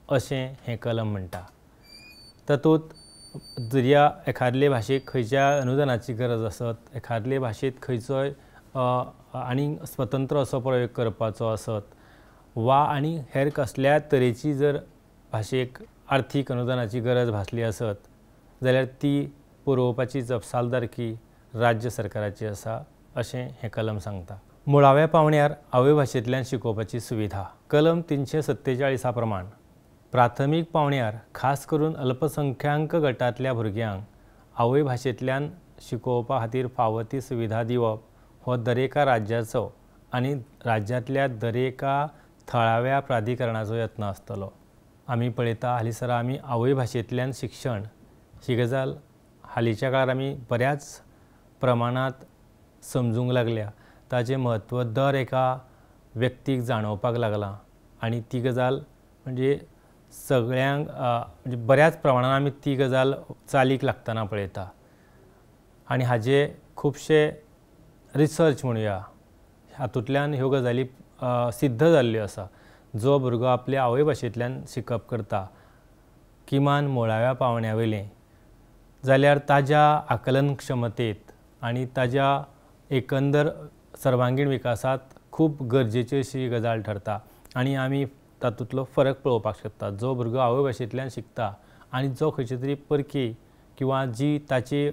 अशें हें कलम म्हणटा. तातूंत जर एखादले भाशेक खंयच्या अनुदानाची गरज आसत, एखादले भाशेंत खंयचोय आनी स्वतंत्र असो प्रयोग करपाचो आसत वा आनी हेर कसल्या तरेची जर भाशेक आर्थीक अनुदानाची गरज भासली आसत जाल्यार ती पुरोवपाची जबाबदारी राज्य सरकाराची आसा अशें हें कलम सांगता. मुळाव्या पावण्यार आवय भाशेंतल्यान शिकोवपाची सुविधा. कलम 347 प्रमाण प्राथमीक पावण्यार खास करून अल्पसंख्यांक गटांतल्या भुरग्यांक आवय भाशेंतल्यान शिकोवपा खातीर फावो ती सुविधा दिवप हो दरेका राज्याचो आनी राज्यांतल्या दरेका थळाव्या प्राधिकरणाचो यत्न आसतलो. आमी पळयता हालीसर आमी आवय भाशेंतल्यान शिक्षण ही गजाल हालींच्या काळार आमी बऱ्याच प्रमाणांत समजूंक लागल्या. ताचें म्हत्व दर एका व्यक्तीक जाणोवपाक लागलां आनी ती गजाल म्हणजे सगळ्यांक म्हणजे बऱ्याच प्रमाणांत आमी ती गजाल चालीक लागतना पळयता. आनी हाजे खुबशे रिसर्च म्हणुया हातूंतल्यान ह्यो गजाली सिद्ध जाल्ल्यो आसा. जो भुरगो आपल्या आवय भाशेंतल्यान शिकप करता किमान मुळाव्या पावंड्या वयलें जाल्यार ताज्या आकलन क्षमतेंत आनी ताज्या एकंदर सर्वांगीण विकासांत खूब गरजेची अशी गजाल ठरता. आनी आमी तातूंतलो फरक पळोवपाक शकता. जो भुरगो आवय भाशेंतल्यान शिकता आनी जो खंयचे तरी परकी किंवा जी ताची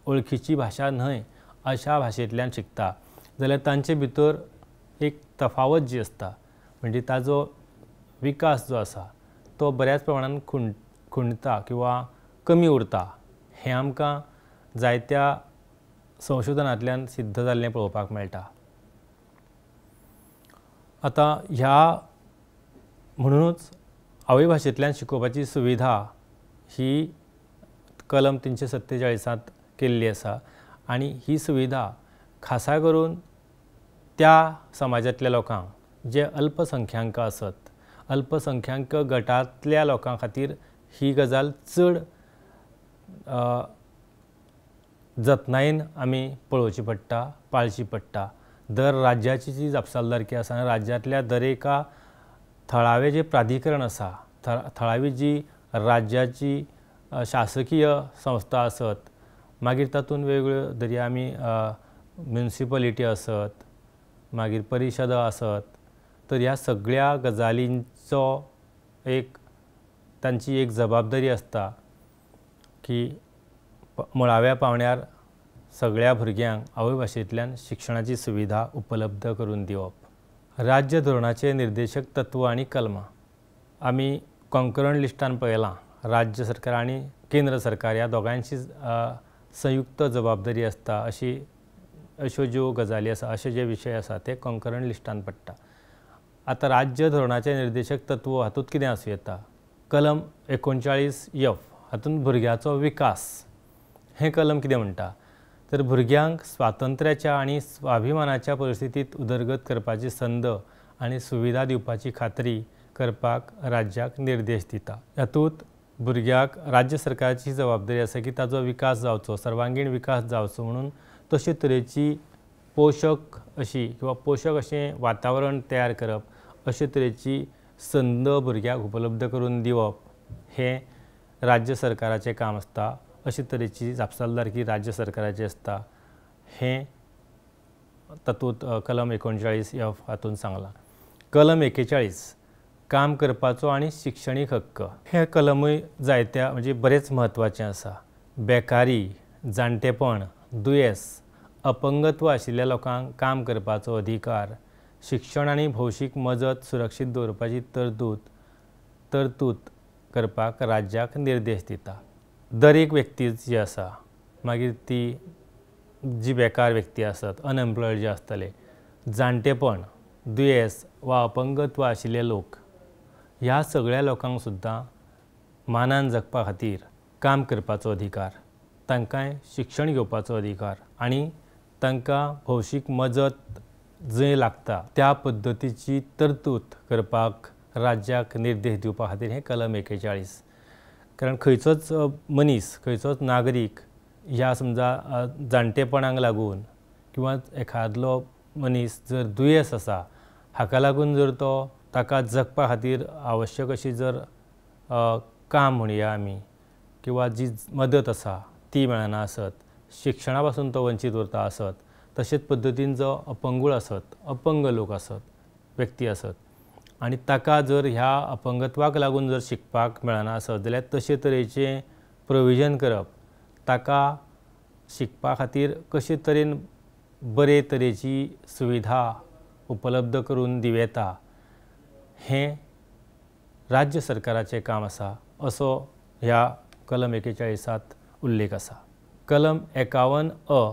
वळखीची भाशा न्हय अशा भाशेंतल्यान शिकता जाल्यार तांचे भितर एक तफावत जी आसता म्हणजे ताजो विकास जो आसा तो बऱ्याच प्रमाणान खुणता किंवा कमी उरता. हें आमकां जायत्या संशोधनांतल्यान सिद्ध जाल्लें पळोवपाक मेळटा. आतां ह्या म्हणूनच आवय भाशेंतल्यान शिकोवपाची सुविधा ही कलम 347 केल्ली आसा आनी ही सुविधा खासा करून त्या समाजांतल्या लोकांक जे अल्पसंख्यांक आसत अल्पसंख्यांक गटांतल्या लोकां खातीर ही गजाल चड जतनायेन आमी पळोवची पडटा पाळची पडटा. दर राज्याची जी जापसालदारकी आसा आनी राज्यांतल्या दर एका थळावें जें प्राधिकरण आसा थळावी जी राज्याची शासकीय संस्था आसत मागीर तातूंत वेगवेगळ्यो धरया आमी म्युनिसिपलिटी आसत मागीर परिशद आसत तर ह्या सगळ्या गजालींचो एक तांची एक जबाबदारी आसता की मुळाव्या पावंड्यार सगळ्या भुरग्यांक आवय भाशेंतल्यान शिक्षणाची सुविधा उपलब्ध करून दिवप. राज्य धोरणाचे निर्देशक तत्व आनी कलमां आमी कॉन्करंट लिस्टान पळयलां. राज्य सरकार आनी केंद्र सरकार ह्या दोगांयची संयुक्त जबाबदारी आसता अश्यो ज्यो गजाली आसा अशे जे विशय आसा ते कॉन्करंट लिस्टान पडटा. आतां राज्य धोरणाचे निर्देशक तत्व हातूंत कितें आसूं येता. कलम 39F हातूंत भुरग्याचो विकास हें कलम कितें म्हणटा तर भुरग्यांक स्वातंत्र्याच्या आनी स्वाभिमानाच्या परिस्थितींत उदरगत करपाची संद आनी सुविधा दिवपाची खात्री करपाक राज्याक निर्देश दिता. हातूंत भुरग्याक राज्य सरकाराची जबाबदारी आसा की ताजो विकास जावचो सर्वांगीण विकास जावचो म्हणून तशे तरेची पोशक अशी किंवा पोशक अशें वातावरण तयार करप अशे तरेची संद भुरग्याक उपलब्ध करून दिवप हें राज्य सरकाराचें काम आसता. अशे तरेची जापसालदारकी राज्य सरकाराची आसता हें तातूंत कलम 39F हातूंत सांगलां. कलम 41 काम करपाचो आनी शिक्षणीक हक्क हें कलमूय जायत्या म्हणजे बरेच म्हत्वाचें आसा. बेकारी जाणटेपण दुयेंस अपंगत्व आशिल्ल्या लोकांक काम करपाचो अधिकार शिक्षण आनी भौशीक मजत सुरक्षीत दवरपाची तरतूद करपाक राज्याक निर्देश दिता. दर एक व्यक्ती जी आसा मागीर ती जी बेकार व्यक्ती आसत अनएम्प्लॉयड जे आसतले जाणटेपण दुयेंस वा अपंगत्व आशिल्ले लोक ह्या सगळ्या लोकांक सुद्दां मानान जगपा खातीर काम करपाचो अधिकार तांकांय शिक्षण घेवपाचो अधिकार आनी तांकां भौशीक मजत जंय लागता त्या पद्दतीची तरतूद करपाक राज्याक निर्देश दिवपा खातीर हें कलम 41. कारण खंयचोच मनीस खंयचोच नागरीक ह्या समजा जाणटेपणाक लागून किंवा एखादलो मनीस जर दुयेंस आसा हाका लागून जर तो ताका जगपा खातीर आवश्यक अशी जर काम म्हणुया आमी किंवा जी मदत आसा ती मेळना आसत शिक्षणा पासून तो वंचीत उरता आसत तशेंच पद्दतीन जो अपंगूळ आसत अपंग लोक आसत व्यक्ती आसत आनी ताका जर ह्या अपंगत्वाक लागून जर शिकपाक मेळना आसत जाल्यार तशे तरेचें प्रोविजन करप ताका शिकपा खातीर कशे तरेन बरे तरेची सुविधा उपलब्ध करून दिवं येता हें राज्य सरकाराचें काम आसा असो ह्या कलम 41 उल्लेख आसा. कलम 51A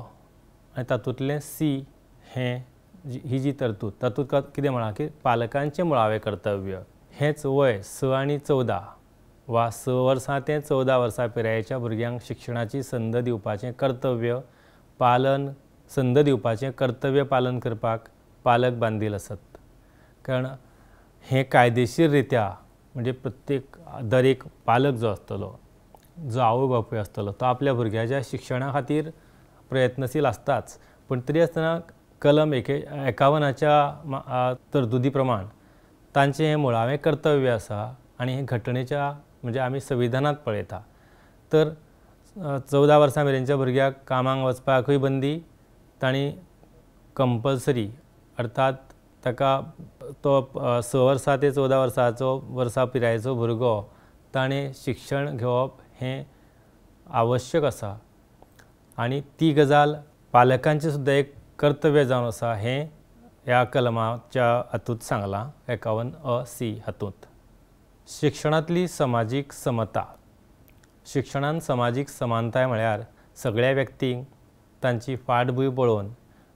आनी तातूंतलें C हें ही जी तरतूद तातूंत कितें म्हळां की पालकांचें मुळावें कर्तव्य हेच वय 6 आणि 14 वा 6 वर्सां ते 14 वर्सां पिरायेच्या भुरग्यांक शिक्षणाची संद दिवपाचें कर्तव्य पालन करपाक पालक बांदील आसत। कारण हे कायदेशीर रित्या म्हणजे दर एक पालक जो आसतलो, जो आवय बापूय आसतलो, तो आपल्या भुरग्याच्या शिक्षणा खातीर प्रयत्नशील आसताच, पण तरी आसतना कलम 51च्या तरतुदी प्रमाण तांचें हें मुळावें कर्तव्य आसा आनी हें घटनेच्या म्हणजे आमी संविधानांत पळयता। तर 14 वर्सां मेरेनच्या भुरग्याक कामाक वचपाकूय बंदी, तांणी कंपल्सरी अर्थात ताका तो 6 वर्सां ते 14 वर्सां पिरायेचो भुरगो ताणें शिक्षण घेवप हें आवश्यक आसा आनी ती गजाल पालकांचें सुद्दां एक कर्तव्य जावन आसा हें ह्या कलमाच्या हातूंत सांगलां 51(अ)(सी) हातूंत। शिक्षणांतली समाजीक समता। शिक्षणांत समाजीक समानताय म्हळ्यार सगळ्या व्यक्तींक तांची फाटभूंय पळोवन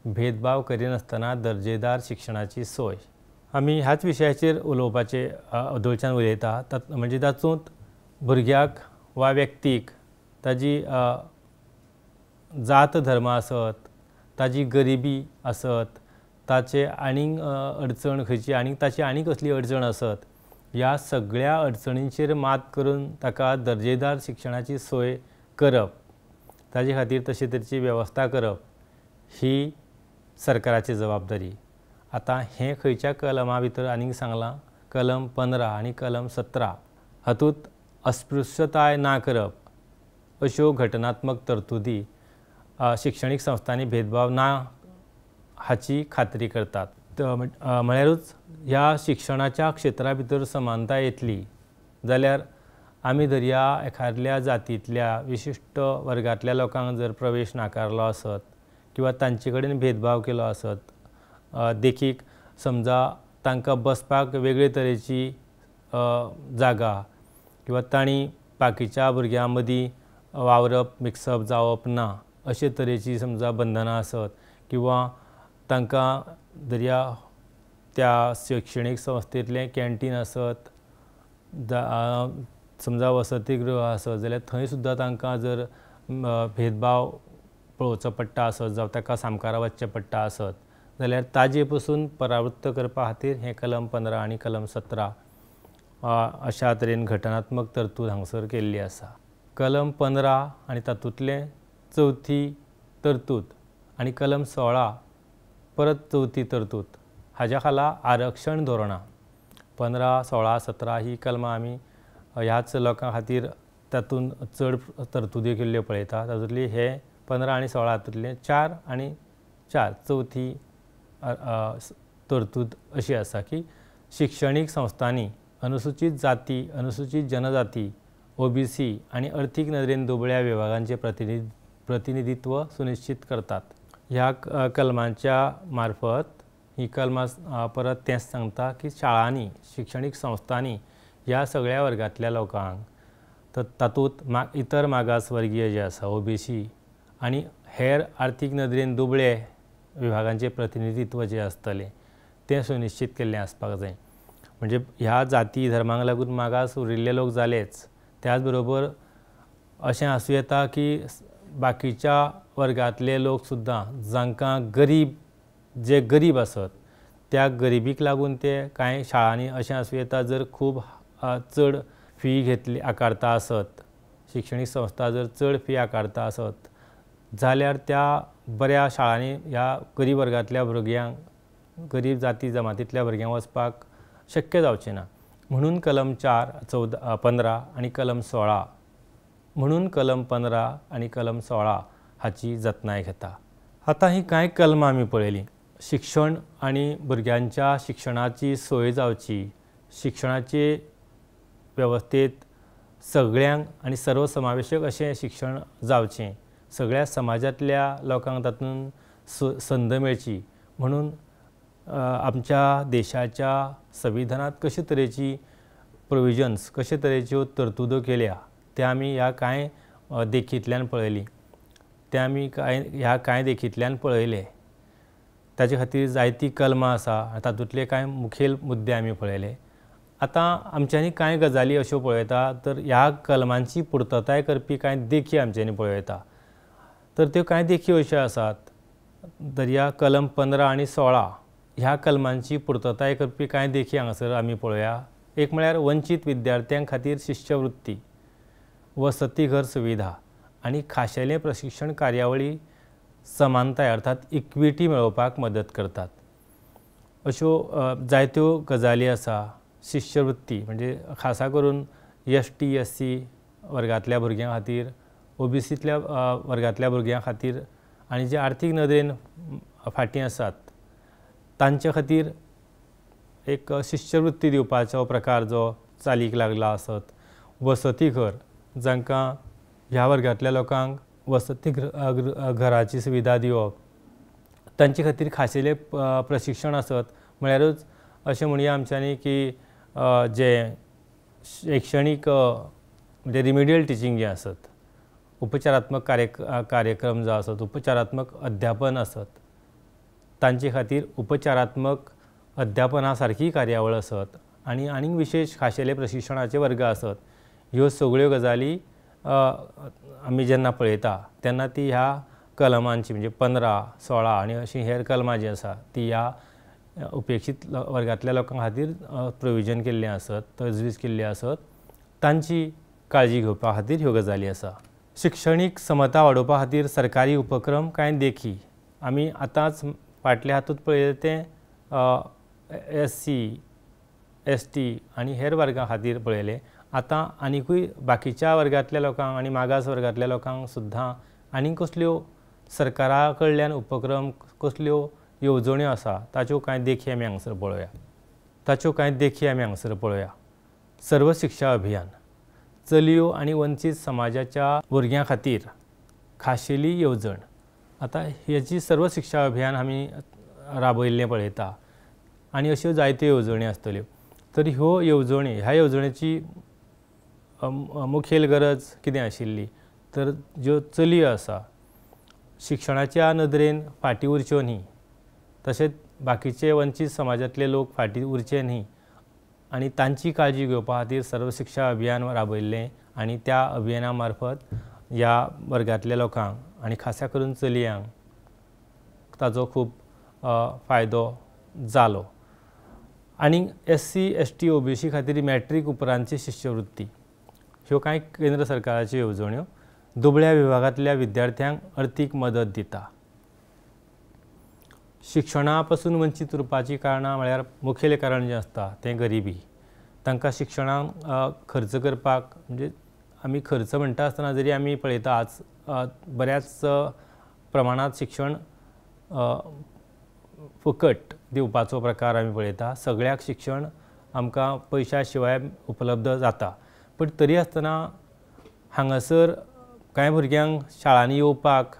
भेदभाव करिनासतना दर्जेदार शिक्षणाची सोय। आमी ह्याच विशयाचेर उलोवपाचे अदोळच्यान उलयता, म्हणजे तातूंत भुरग्याक वा व्यक्तीक ताजी जात धर्म आसत, ताजी गरिबी आसत, ताचे आनीक अडचण खंयची ताची आनी कसली अडचण आसत, ह्या सगळ्या अडचणींचेर मात करून ताका दर्जेदार शिक्षणाची सोय करप, ताजे खातीर तशे तरेची वेवस्था करप ही सरकाराची जबाबदारी। आतां हें खंयच्या कलमा भितर आनीक सांगलां, कलम 15 आनी कलम 17 हातूंत अस्पृश्यताय ना करप अश्यो घटनात्मक तरतुदी शिक्षणीक संस्थांनी भेदभाव ना हाची खात्री करतात। म्हळ्यारूच ह्या शिक्षणाच्या क्षेत्रा भितर समानताय येतली जाल्यार आमी धरया एखाद्या जातींतल्या विशिश्ट वर्गांतल्या लोकांक जर प्रवेश नाकारलो आसत किंवा तांचे कडेन भेदभाव केलो आसत, देखीक समजा तांकां बसपाक वेगळे तरेची जागा किंवा तांणी बाकीच्या भुरग्यां मदीं वावरप मिक्सअप जावप ना अशे तरेची समजा बंधनां आसत, किंवा तांकां धरया त्या शैक्षणीक संस्थेंतलें कॅन्टीन आसत, समजा वसतिगृह आसत जाल्यार थंय सुद्दां तांकां जर भेदभाव पळोवचो पडटा आसत जावं ताका सामकार वचचें पडटा आसत जाल्यार ताजे पसून परावृत्त करपा खातीर हें कलम 15 आनी कलम 17 अशा तरेन घटनात्मक तरतूद हांगसर केल्ली आसा। कलम 15 आनी तातूंतलें 4थी तरतूद आनी कलम 16 परत 4थी तरतूद हाज्या खाला आरक्षण धोरणां 15, 16, 17 ही कलमां आमी ह्याच लोकां खातीर तातूंत चड तरतुदी केल्ल्यो पळयता। तातूंतली हे 15 आनी 16 हातूंतले 4 आनी 4 चौथी तरतूद अशी आसा की शिक्षणीक संस्थांनी अनुसूचित जाती, अनुसूचित जनजाती, OBC आनी अर्थीक नदरेन दुबळ्या विभागांचे प्रतिनिधित्व सुनिश्चित करतात। ह्या कलमांच्या मार्फत ही कलमां परत तेंच सांगता की शाळांनी, शिक्षणीक संस्थांनी ह्या सगळ्या वर्गांतल्या लोकांक तातूंत इतर मागासवर्गीय जे आसा OBC आनी हेर आर्थीक नदरेन दुबळे विभागांचे प्रतिनिधित्व जे आसतलें तें सुनिश्चित केल्लें आसपाक जाय। म्हणजे ह्या जाती धर्मांक लागून मागास उरिल्ले लोक जालेच, त्याच बरोबर अशें आसूं येता की बाकीच्या वर्गांतले लोक सुद्दां जांकां गरीब आसत त्या गरिबीक लागून ते कांय शाळांनी अशें आसूं येता जर खूब चड फी आकारता आसत, शिक्षणीक संस्था जर चड फी आकारता आसत जाल्यार त्या बऱ्या शाळांनी ह्या गरीब वर्गांतल्या भुरग्यांक, गरीब जाती जमातींतल्या भुरग्यांक वचपाक शक्य जावचें ना। म्हणून कलम 15 आनी कलम 16 हाची जतनाय घेता। आतां ही कांय कलमां आमी पळयलीं। शिक्षण आनी भुरग्यांच्या शिक्षणाची सोय जावची, शिक्षणाचे वेवस्थेंत सगळ्यांक आनी सर्वसमावेशक अशें शिक्षण जावचें, सगळ्या समाजांतल्या लोकांक तातूंत संद मेळची म्हणून आमच्या देशाच्या संविधानांत कशे तरेची प्रोविजन्स, कशे तरेच्यो तरतुदो केल्या त्या आमी ह्या कांय देखींतल्यान पळयलीं, ह्या कांय देखींतल्यान पळयले। ताचे खातीर जायतीं कलमां आसा, तातूंतले कांय मुखेल मुद्दे आमी पळयले आतां आमच्यांनी कांय गजाली अश्यो पळयता तर ह्या कलमांची पुर्तताय करपी कांय देखी आमच्यांनी पळयता. तर त्यो कांय देखी अश्यो आसात. दर्या कलम 15 आनी 16 ह्या कलमांची पुर्तताय करपी कांय देखी हांगासर आमी पळोवया. एक म्हळ्यार वंचीत विद्यार्थ्यां खातीर शिश्यवृत्ती, वसतीघर सुविधा आनी खाशेले प्रशिक्षण कार्यावळी समानताय अर्थात इक्विटी मेळोवपाक मदत करतात. अश्यो जायत्यो गजाली आसा. शिश्यवृत्ती म्हणजे खासा करून ST SC वर्गांतल्या भुरग्यां खातीर, OBCतल्या वर्गांतल्या भुरग्यां खातीर आनी जे आर्थीक नदरेन फाटीं आसात तांचे खातीर एक शिश्यवृत्ती दिवपाचो प्रकार जो चालीक लागला आसत. वसतीघर जांकां ह्या वर्गांतल्या लोकांक वसतीघराची सुविधा दिवप, तांचे खातीर खाशेलें प्रशिक्षण आसत. म्हळ्यारूच अशें म्हणया आमच्यांनी की जे शैक्षणीक म्हणजे रिमिडियल टिचींग जें आसत, उपचारात्मक कार्यक्रम जो आसत, उपचारात्मक अध्यापन आसत, तांचे खातीर उपचारात्मक अध्यापना सारकी कार्यावळ आसत आनी आनीक विशेश खाशेले प्रशिक्षणाचे वर्ग आसत. ह्यो सगळ्यो गजाली आमी जेन्ना पळयता तेन्ना ती ह्या कलमांची म्हणजे 15, 16 आनी अशीं हेर कलमां जीं आसा ती ह्या उपेक्षीत वर्गांतल्या लोकां खातीर प्रोविजन केल्लें आसत, तजवीज केल्ली आसत. तांची काळजी घेवपा खातीर ह्यो गजाली आसा. शिक्षणीक समता वाडोवपा खातीर सरकारी उपक्रम कांय देखी आमी आतांच फाटल्या हातूंत पळयलें तें SC ST आनी हेर वर्गां खातीर पळयलें. आतां आनिकूय बाकीच्या वर्गांतल्या लोकांक आनी मागास वर्गांतल्या लोकांक सुद्दां आनीक कसल्यो सरकारा कडल्यान उपक्रम, कसल्यो येवजण्यो आसा ताच्यो कांय देखी आमी हांगासर पळोवया. सर्व शिक्षा अभियान, चलयो आनी वंचीत समाजाच्या भुरग्यां खातीर खाशेली येवजण. आतां हेची सर्व शिक्षा अभियान आमी राबयिल्लें पळयता आनी अश्यो जायत्यो येवजणी आसतल्यो. तर ह्यो येवजणी, ह्या येवजणेची मुखेल गरज कितें आशिल्ली तर ज्यो चलयो आसा शिक्षणाच्या नदरेन फाटीं उरच्यो न्ही, तशेंच बाकीचे वंचीत समाजांतले लोक फाटीं उरचे न्ही आनी तांची काळजी घेवपा खातीर सर्व शिक्षा अभियान राबयिल्लें आनी त्या अभियाना मार्फत ह्या वर्गांतल्या लोकांक आनी खासा करून चलयांक ताचो खूब फायदो जालो. आनी SC ST OBC खातीर मॅट्रीक उपरांतची शिश्यवृत्ती ह्यो कांय केंद्र सरकाराच्यो येवजण्यो दुबळ्या विभागांतल्या विद्यार्थ्यांक अर्थीक मदत दिता. शिक्षणा पासून वंचीत उरपाची कारणां म्हळ्यार मुखेल कारण जें आसता तें गरिबी. तांकां शिक्षणाक खर्च करपाक म्हणजे आमी खर्च म्हणटा आसतना जरी आमी पळयता आज बऱ्याच प्रमाणांत शिक्षण फुकट दिवपाचो प्रकार आमी पळयता. सगळ्याक शिक्षण आमकां पयशा शिवाय उपलब्ध जाता. पण तरी आसतना हांगासर कांय भुरग्यांक शाळांनी येवपाक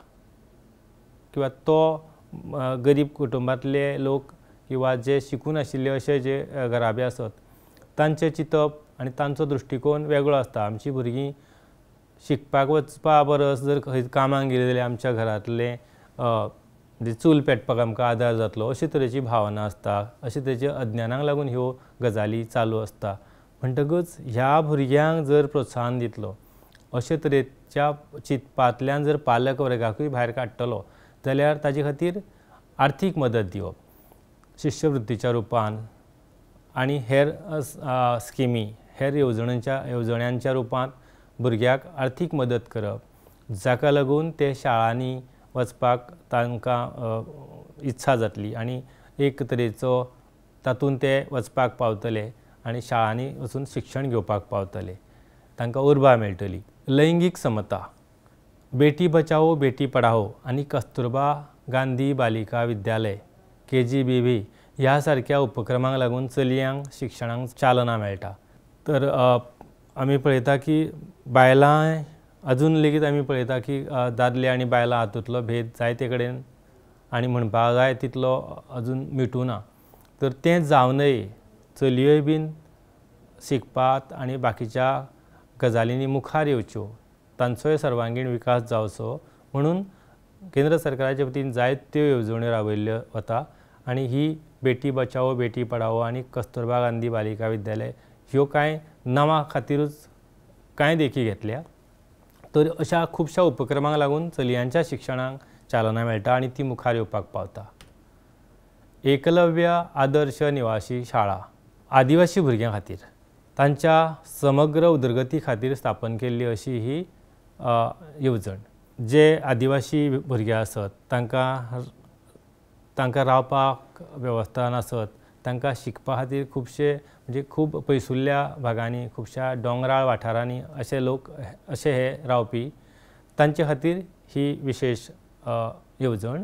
किंवा तो गरीब कुटुंबांतले लोक किंवा जे शिकून आशिल्ले अशे जे घराबे आसत तांचें चिंतप आनी तांचो दृश्टीकोन वेगळो आसता. आमचीं भुरगीं शिकपाक वचपा परस जर खंय कामाक गेलीं जाल्यार आमच्या घरांतलें म्हणजे चूल पेटपाक आमकां आदार जातलो अशे तरेची भावना आसता. अशे तरेचे अज्ञानाक लागून ह्यो गजाली चालू आसता. म्हणटकच ह्या भुरग्यांक जर प्रोत्साहन दितलो, अशे तरेच्या चिंतपांतल्यान जर पालक वर्गाकूय भायर काडटलो जाल्यार ताचे खातीर आर्थीक मदत दिवप शिश्यवृत्तीच्या रुपान आनी हेर स्किमी, हेर येवजण्यांच्या रुपांत भुरग्याक आर्थीक मदत करप जाका लागून ते शाळांनी वचपाक तांकां इत्सा जातली आनी एक तरेचो तातूंत ते वचपाक पावतले आनी शाळांनी वचून शिक्षण घेवपाक पावतले, तांकां उर्बा मेळटली. लैंगीक समता, बेटी बचाओ बेटी पढाओ आनी कस्तुरबा गांधी बालिका विद्यालय KGBV ह्या सारक्या उपक्रमांक लागून चलयांक शिक्षणाक चालना मेळटा. तर आमी पळयता की बायलां अजून लेगीत आमी पळयता की दादले आनी बायलां हातूंतलो भेद जायते कडेन आनी म्हणपाक जाय तितलो अजून मिटूना. तर तें जावनय चलयोय बीन शिकपाक आनी बाकीच्या गजालींनी मुखार येवच्यो, तांचोय सर्वांगीण विकास जावचो म्हणून केंद्र सरकाराचे वतीन जायत्यो येवजण्यो राबयल्ल्यो वता आनी ही बेटी बचाओ बेटी पढाओ आनी कस्तुरबा गांधी बालिका विद्यालय ह्यो कांय नांवां खातीरूच कांय देखी घेतल्या, तर अशा खुबशा उपक्रमांक लागून चलयांच्या शिक्षणाक चालना मेळटा आनी ती मुखार येवपाक पावता. एकलव्य आदर्श निवासी शाळा आदिवासी भुरग्यां खातीर तांच्या समग्र उदरगती खातीर स्थापन केल्ली अशी ही येवजण. जे आदिवासी भुरगे आसत तांकां रावपाक वेवस्था नासत, तांकां शिकपा खातीर खुबशे म्हणजे खूब पयसुल्ल्या भागांनी खुबश्या दोंगराळ वाठारांनी अशे हे रावपी तांचे खातीर ही विशेश येवजण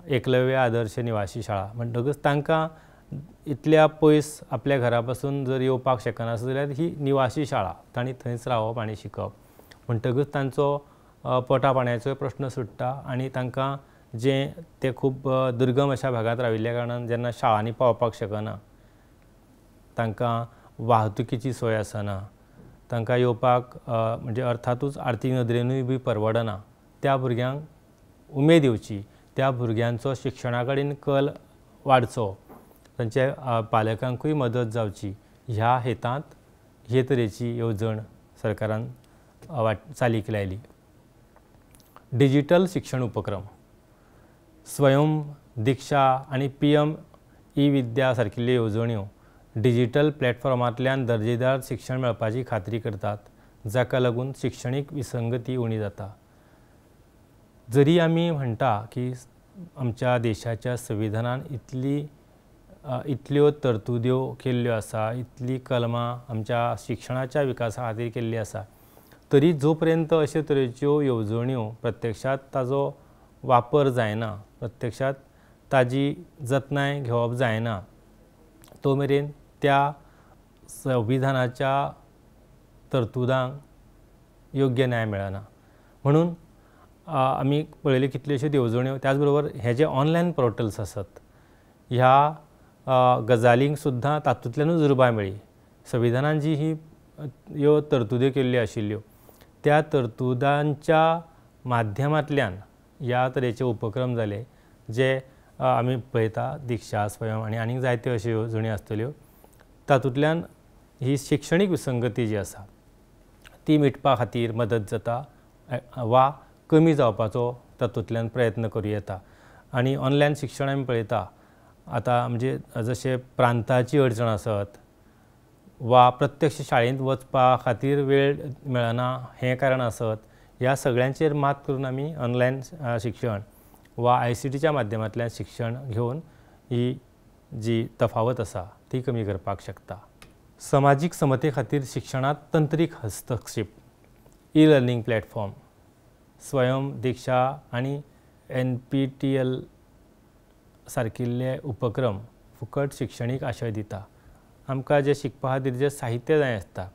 एकलव्य आदर्श निवासी शाळा. म्हणटकच तांकां इतल्या पयस आपल्या घरा पासून जर येवपाक शकनासत जाल्यार ही निवासी शाळा, तांणी थंयच रावप आनी शिकप. म्हणटकच तांचो पोटा पाणयाचो प्रश्न सुट्टा आनी तांकां जे ते खूब दुर्गम अशा भागांत राविल्ल्या कारणान जेन्ना शाळांनी पावपाक शकना, तांकां वाहतुकीची सोय आसना, तांकां येवपाक म्हणजे अर्थातूच आर्थीक नदरेनूय बी परवडना, त्या भुरग्यांक उमेद येवची, त्या भुरग्यांचो शिक्षणा कडेन कल वाडचो, तांच्या पालकांकूय मदत जावची ह्या हेतांत हे तरेची येवजण सरकारान चालीक लायली. डिजिटल शिक्षण उपक्रम स्वयं दिक्षा आनी PM ई-विद्या सारकिल्ल्यो येवजण्यो डिजिटल प्लॅटफॉर्मांतल्यान दर्जेदार शिक्षण मेळपाची खात्री करतात, जाका लागून शिक्षणीक विसंगती उणी जाता. जरी आमी म्हणटा की आमच्या देशाच्या संविधानान इतल्यो तरतुद्यो केल्ल्यो आसा, इतली कलमां आमच्या शिक्षणाच्या विकासा खातीर केल्ली आसा, तरी जो पर्यंत अशे तरेच्यो येवजण्यो प्रत्यक्षात ताजो वापर जायना, प्रत्यक्षात ताजी जतनाय घेवप जायना, तो मेरेन त्या संविधानाच्या तरतुदांक योग्य न्याय मेळना. म्हणून आमी पळयले कितल्योश्योच येवजण्यो, त्याच बरोबर हे जे ऑनलायन पोर्टल्स आसात ह्या गजालींक सुद्दां तातूंतल्यानूच उर्बा मेळ्ळी. संविधानान जी ह्यो तरतुद्यो केल्ल्यो आशिल्ल्यो त्या तरतुदांच्या माध्यमांतल्यान ह्या तरेचे उपक्रम जाले, जे आमी पळयता दिक्षा, स्वयं आनी आनीक जायत्यो अश्यो येवजण्यो आसतल्यो. तातूंतल्यान ही शिक्षणीक विसंगती जी आसा ती मिटपा खातीर मदत जाता वा कमी जावपाचो तातूंतल्यान प्रयत्न करूं येता. आनी ऑनलायन शिक्षण आमी पळयता आतां म्हणजे जशे प्रांताची अडचण आसत वा प्रत्यक्ष शाळेंत वचपा खातीर वेळ मेळना हें कारण आसत, ह्या सगळ्यांचेर मात करून आमी ऑनलायन शिक्षण वा ICTच्या माध्यमांतल्यान शिक्षण घेवन ही जी तफावत आसा ती कमी करपाक शकता. समाजीक समते खातीर शिक्षणांत तंत्रीक हस्तक्षेप ई-लर्निंग प्लॅटफॉर्म स्वयं दिक्षा आनी NPTEL सारकिल्ले उपक्रम फुकट शिक्षणीक आशय दिता. आमकां जे शिकपा खातीर जे साहित्य जाय आसता,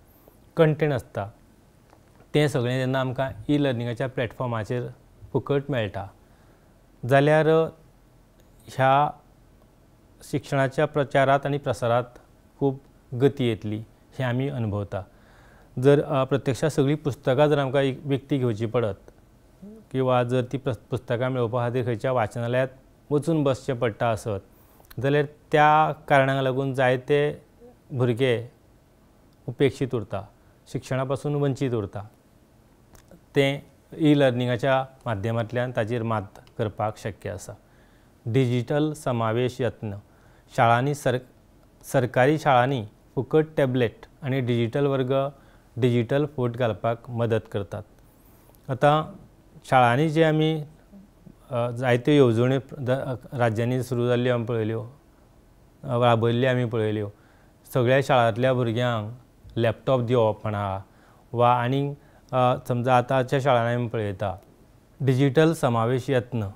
कंटेंट आसता, तें सगळें जेन्ना आमकां ई-लर्निंगाच्या प्लॅटफॉर्माचेर फुकट मेळटा जाल्यार ह्या शिक्षणाच्या प्रचारांत आनी प्रसारांत खूब गती येतली हें आमी अनुभवता. जर प्रत्यक्षात सगळीं पुस्तकां जर आमकां विकती घेवची पडत किंवा जर ती पुस्तकां मेळोवपा खातीर खंयच्या वाचनालयांत वचून बसचें पडटा आसत जाल्यार त्या कारणाक लागून जायते भुरगे उपेक्षीत उरता, शिक्षणा पासून वंचीत उरता. तें ई-लर्निंगाच्या माध्यमांतल्यान ताचेर मात करपाक शक्य आसा. डिजिटल समावेश यत्न शाळांनी सरकारी शाळांनी फुकट टॅबलेट आनी डिजिटल वर्ग डिजिटल फूट घालपाक मदत करतात. आतां शाळांनी जे आमी जायत्यो येवजण्यो राज्यांनी सुरू जाल्ल्यो आमी पळयल्यो, राबयल्ल्यो आमी पळयल्यो. सगळ्या शाळांतल्या भुरग्यांक लॅपटॉप दिवप म्हणा वा आनीक समजा आतांच्या शाळांनी आमी पळयता डिजिटल समावेश यत्न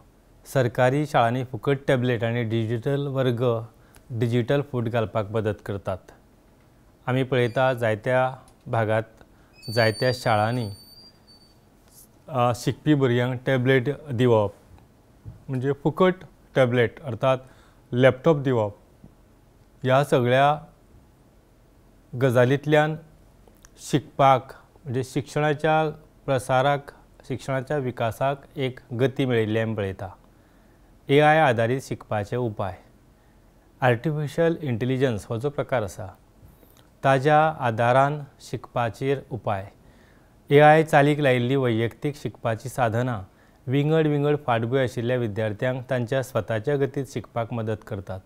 सरकारी शाळांनी फुकट टॅबलेट आनी डिजिटल वर्ग डिजिटल फूट घालपाक मदत करतात. आमी पळयता जायत्या भागांत जायत्या शाळांनी शिकपी भुरग्यांक टॅबलेट दिवप म्हणजे फुकट टॅबलेट अर्थात लॅपटॉप दिवप, ह्या सगळ्या गजालींतल्यान शिकपाक म्हणजे शिक्षणाच्या प्रसाराक शिक्षणाच्या विकासाक एक गती मेळिल्ली आमी पळयता. AI आदारीत शिकपाचे उपाय आर्टिफिशियल इंटेलिजन्स हो जो प्रकार आसा ताज्या आदारान शिकपाचेर उपाय AI चालीक लायिल्ली वैयक्तीक शिकपाची साधनां विंगड विंगड फाटभूंय आशिल्ल्या विद्यार्थ्यांक तांच्या स्वताच्या गतीत शिकपाक मदत करतात.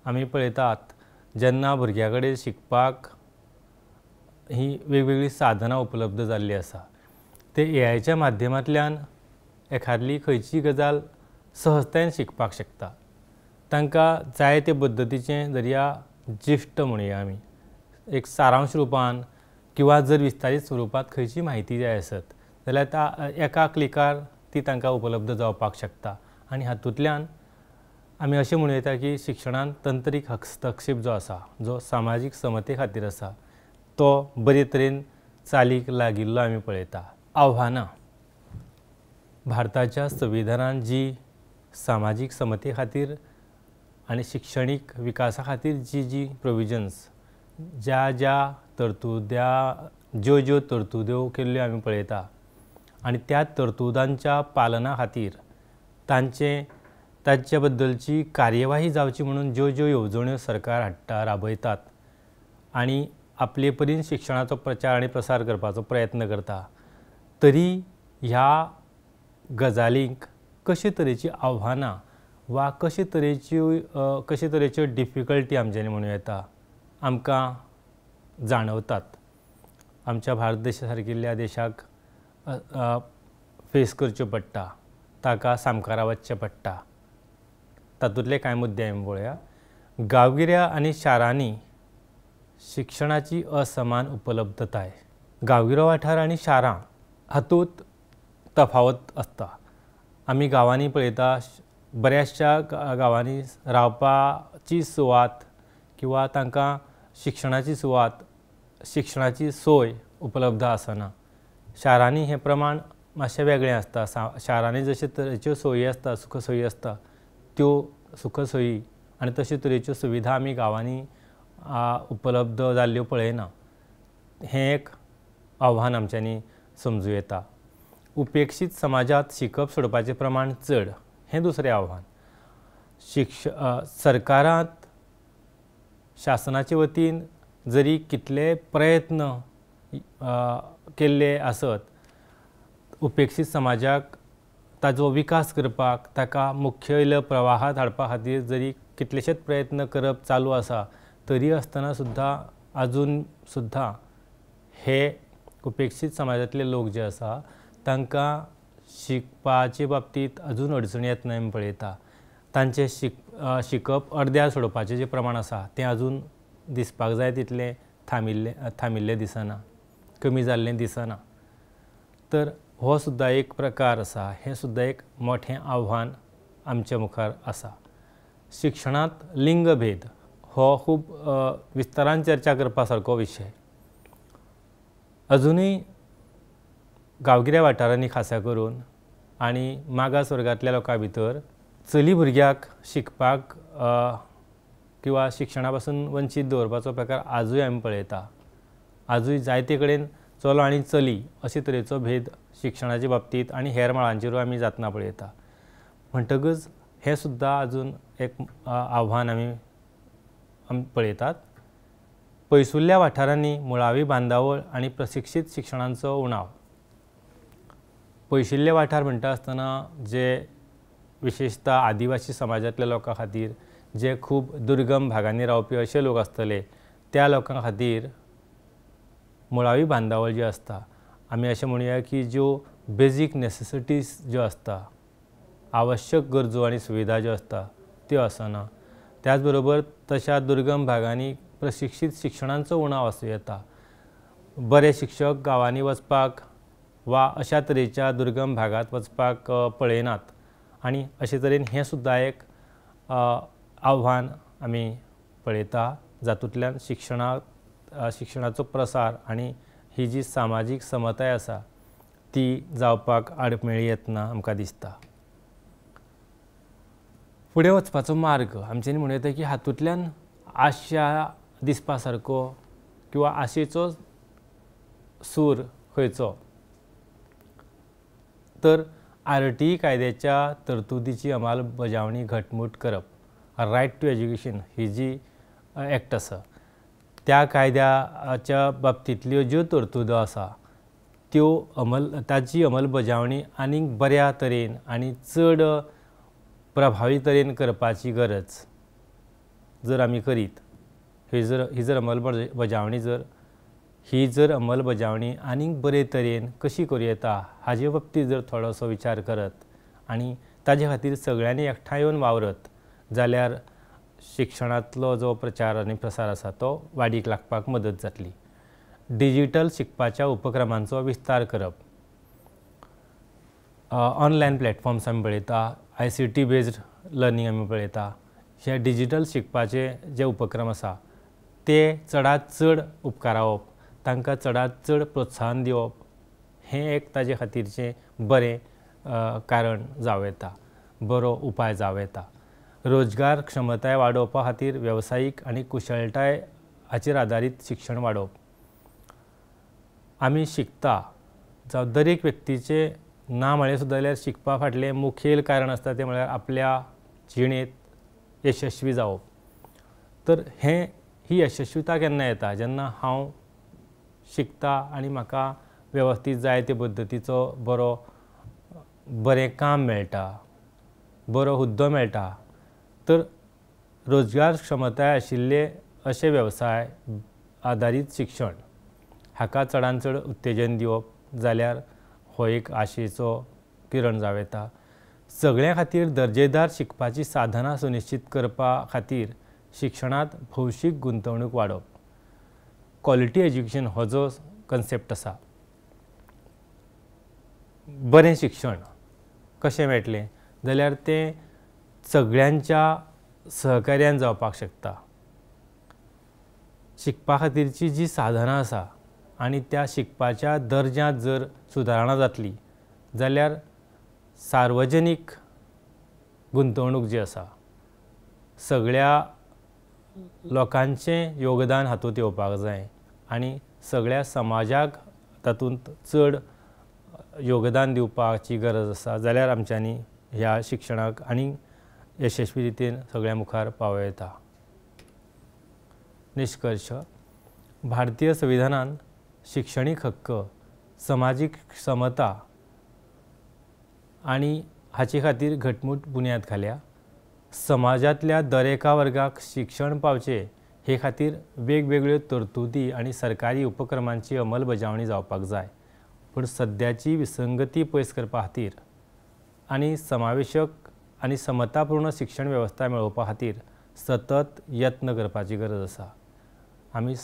आमी पळयतात जेन्ना भुरग्यां कडेन शिकपाक ही वेगवेगळी साधनां उपलब्ध जाल्ली आसा ते AIच्या माध्यमांतल्यान एखादली खंयची गजाल सहजतायेन शिकपाक शकता. तांकां जाय ते पद्दतीचें जरिया जिश्ट म्हणुया आमी एक सारांश रुपान किंवा जर विस्तारीत स्वरुपांत खंयची म्हायती जाय आसत जाल्यार एका क्लिकार ती तांकां उपलब्ध जावपाक शकता. आनी हातूंतल्यान आमी अशें म्हणूं येता की शिक्षणांत तंत्रीक हस्तक्षेप जो आसा जो सामाजीक समते खातीर आसा तो बरे तरेन चालीक लागिल्लो आमी पळयता. आव्हानां भारताच्या संविधानान जी सामाजीक समते खातीर आनी शिक्षणीक विकासा खातीर जी प्रोविजन्स ज्या तरतुद्यो केल्ल्यो आमी पळयता आनी त्या तरतुदांच्या पालना खातीर तांचे बद्दलची कार्यवाही जावची म्हणून ज्यो येवजण्यो सरकार हाडटा राबयतात आनी आपले परीन शिक्षणाचो प्रचार आनी प्रसार करपाचो प्रयत्न करता तरी ह्या गजालींक कशे तरेची आव्हानां वा कशे तरेच्यो डिफिकल्टी आमच्यांनी म्हणूं येता आमकां जाणवतात. आमच्या भारत देशा सारकिल्ल्या देशाक फेस करच्यो पडटा ताका सामकारा वचचें पडटा. तातूंतले कांय मुद्दे आमी पळोवया. गांवगिऱ्या आनी शारांनी शिक्षणाची असमान उपलब्धताय. गांवगिरो वाठार आनी शारां हातूंत तफावत आसता. आमी गांवांनी पळयता बऱ्याचशा गांवांनी रावपाची सुवात किंवा तांकां शिक्षणाची सोय उपलब्ध आसना. शारांनी हें प्रमाण मातशें वेगळें आसता. शारांनी जशे तरेच्यो सोयी आसता सुखसोयी आसता त्यो सुखसोयी आनी तशे तरेच्यो सुविधा आमी गांवांनी उपलब्ध जाल्ल्यो पळयना. हें एक आव्हान आमच्यांनी समजूं येता. उपेक्षीत समाजांत शिकप सोडपाचें प्रमाण चड हें दुसरें आव्हान. सरकारांत शासनाचे वतीन जरी कितले प्रयत्न केल्ले आसत उपेक्षीत समाजाक ताजो विकास करपाक ताका मुखेल प्रवाहांत हाडपा खातीर जरी कितलेशेच प्रयत्न करप चालू आसा तरी आसतना सुद्दां आजून सुद्दां हे उपेक्षीत समाजांतले लोक जे आसा तांकां शिकपाचे बाबतींत आजून अडचणी येतना आमी पळयता. तांचें शिकप अर्द्यार सोडपाचें जें प्रमाण आसा तें आजून दिसपाक जाय तितलें थामिल्लें दिसना कमी जाल्लें दिसना. तर हो सुद्दां एक प्रकार आसा. हें सुद्दां एक मोठें आव्हान आमच्या मुखार आसा. शिक्षणांत लिंगभेद हो खूब विस्तारान चर्चा करपा सारको विशय. अजुनूय गांवगिऱ्या वाठारांनी खासा करून आनी मागास वर्गांतल्या लोकां भितर चली भुरग्याक शिकपाक किंवा शिक्षणा पासून वंचीत दवरपाचो प्रकार आजूय आमी पळयता. आजूय जायते कडेन चलो आनी चली अशे तरेचो भेद शिक्षणाच्या बाबतींत आनी हेर मळांचेरूय आमी जातना पळयता. म्हणटकच हें सुद्दां आजून एक आव्हान आमी पळयतात. पयसुल्ल्या वाठारांनी मुळावी बांदावळ आनी प्रशिक्षीत शिक्षणांचो उणाव. पयशिल्ले वाठार म्हणटा आसतना जे विशेशता आदिवासी समाजांतल्या लोकां खातीर जे खूब दुर्गम भागांनी रावपी अशे लोक आसतले त्या लोकां खातीर मुळावी बांदावळ जी आसता आमी अशें म्हणुया की ज्यो बेजीक नेसेसिटीज ज्यो आसता आवश्यक गरजो आनी सुविधा ज्यो आसता त्यो आसना. त्याच बरोबर तशा दुर्गम भागांनी प्रशिक्षीत शिक्षणांचो उणाव आसूं येता. बरे शिक्षक गांवांनी वचपाक वा अशा तरेच्या दुर्गम भागांत वचपाक पळयनात आनी अशे तरेन हें सुद्दां एक आव्हान आमी पळयता जातूंतल्यान शिक्षणाचो प्रसार आनी ही जी सामाजीक समताय आसा ती जावपाक आडमेळी येतना आमकां दिसता. फुडें वचपाचो मार्ग आमच्यांनी म्हणूं येता की हातूंतल्यान आशा दिसपा सारको किंवा आशेचो सूर खंयचो तर RTE कायद्याच्या तरतुदीची अंमलबजावणी घटमूट करप. रायट टू एज्युकेशन ही जी एक्ट आसा त्या कायद्याच्या बाबतींतल्यो ज्यो तरतुदो आसा त्यो ताची अंमलबजावणी आनीक बऱ्या तरेन आनी चड प्रभावी तरेन करपाची गरज जर आमी करीत, ही जर अंमलबजावणी आनीक बरे तरेन कशी करूं येता हाजे बाबतींत जर थोडोसो विचार करत आनी ताजे खातीर सगळ्यांनी एकठांय येवन वावरत जाल्यार शिक्षणांतलो जो प्रचार आनी प्रसार आसा तो वाडीक लागपाक मदत जातली. डिजिटल शिकपाच्या उपक्रमांचो विस्तार करप. ऑनलायन प्लॅटफॉर्म्स आमी पळयता, ICT बेज्ड लर्निंग आमी पळयता. हे डिजिटल शिकपाचे जे उपक्रम आसा ते चडांत चड उपकारावप, तांकां चडांत चड प्रोत्साहन दिवप हें एक ताजे खातीरचें बरें कारण जावं येता, बरो उपाय जावं येता. रोजगार क्षमताय वाडोवपा खातीर वेवसायीक आनी कुशळटाय हाचेर आदारीत शिक्षण वाडोवप. आमी शिकता जावं दर एक व्यक्तीचें ना म्हळें सुद्दां जाल्यार शिकपा फाटलें मुखेल कारण आसता तें म्हळ्यार आपल्या जिणेंत यशस्वी जावप. तर ही यशस्वीता केन्ना येता जेन्ना हांव शिकता आनी म्हाका वेवस्थीत जाय ते पद्दतीचो बरें काम मेळटा, बरो हुद्दो मेळटा. तर रोजगार क्षमताय आशिल्ले अशे वेवसाय आदारीत शिक्षण हाका चडांत चड उत्तेजन दिवप जाल्यार हो एक आशेचो किरण जावं येता. सगळ्यां खातीर दर्जेदार शिकपाची साधनां सुनिश्चित करपा खातीर शिक्षणांत भौशीक गुंतवणूक वाडप. क्वॉलिटी एज्युकेशन हो जो कन्सेप्ट आसा, बरें शिक्षण कशें मेळटलें जाल्यार तें सगळ्यांच्या सहकार्यान जावपाक शकता. शिकपा खातीरची जी साधनां आसा आनी त्या शिकपाच्या दर्ज्यांत जर सुदारणा जातली जाल्यार सार्वजनीक गुंतवणूक जी आसा, सगळ्या लोकांचें योगदान हातूंत येवपाक जाय आनी सगळ्या समाजाक तातूंत चड योगदान दिवपाची गरज आसा जाल्यार आमच्यांनी ह्या शिक्षणाक आनीक यशस्वी रितीन सगळ्या मुखार पावों येता. निश्कर्श. भारतीय संविधानान शिक्षणीक हक्क, समाजीक समता आनी हाचे खातीर घटमूट बुन्याद घाल्या. समाजांतल्या दर एका वर्गाक शिक्षण पावचें हे खातीर वेगवेगळ्यो तरतुदी आनी सरकारी उपक्रमांची अंमलबजावणी जावपाक जाय. पूण सद्याची विसंगती पयस करपा खातीर आनी समावेशक आनी समतापूर्ण शिक्षण वेवस्था मेळोवपा खातीर सतत यत्न करपाची गरज आसा. आमी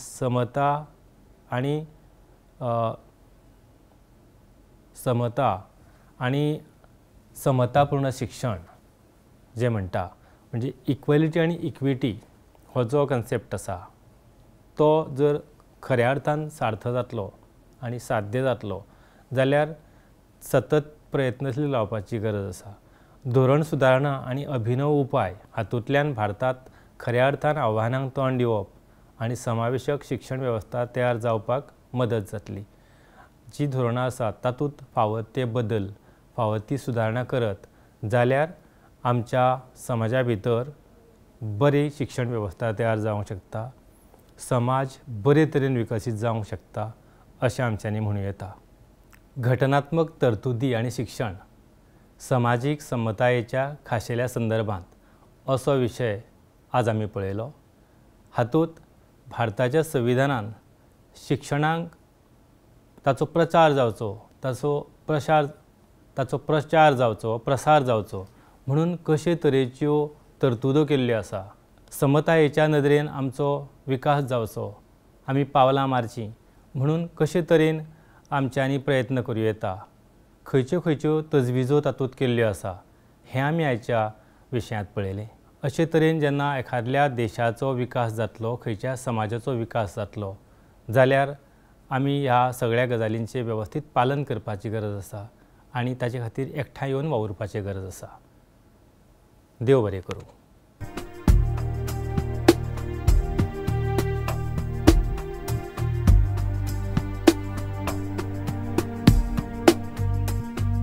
समतापूर्ण शिक्षण जें म्हणटा म्हणजे इक्वेलिटी आनी इक्विटी हो जो कन्सेप्ट आसा तो जर खऱ्या अर्थान सार्थ जातलो आनी साध्य जातलो जाल्यार सतत प्रयत्नशील रावपाची गरज आसा. धोरण सुदारणा आनी अभिनव उपाय हातूंतल्यान भारतांत खऱ्या अर्थान आव्हानांक तोंड दिवप आनी समावेशक शिक्षण वेवस्था तयार जावपाक मदत जातली. जी धोरणां आसात तातूंत फावो ते बदल, फावो ती सुदारणा करत जाल्यार आमच्या समाजा भितर बरी शिक्षण वेवस्था तयार जावंक शकता, समाज बरे तरेन विकसीत जावंक शकता अशें आमच्यांनी म्हणूं येता. घटनात्मक तरतुदी आनी शिक्षण समाजीक समतायेच्या खाशेल्या संदर्भांत असो विशय आज आमी पळयलो. हातूंत भारताच्या संविधानान शिक्षणाक ताचो प्रचार जावचो, ताचो प्रसार जावचो म्हणून कशे तरेच्यो तरतुदो केल्ल्यो आसा. समतायेच्या नदरेन आमचो विकास जावचो, आमी पावलां मारचीं म्हणून कशे तरेन आमच्यांनी प्रयत्न करूं येता, खंयच्यो खंयच्यो तजविजो तातूंत केल्ल्यो आसा हें आमी आयच्या विशयांत पळयलें. अशे तरेन जेन्ना एखाद्या देशाचो विकास जातलो, खंयच्या समाजाचो विकास जातलो जाल्यार आमी ह्या सगळ्या गजालींचें वेवस्थीत पालन करपाची गरज आसा आनी ताचे खातीर एकठांय येवन वावुरपाची गरज आसा. देव बरें करूं.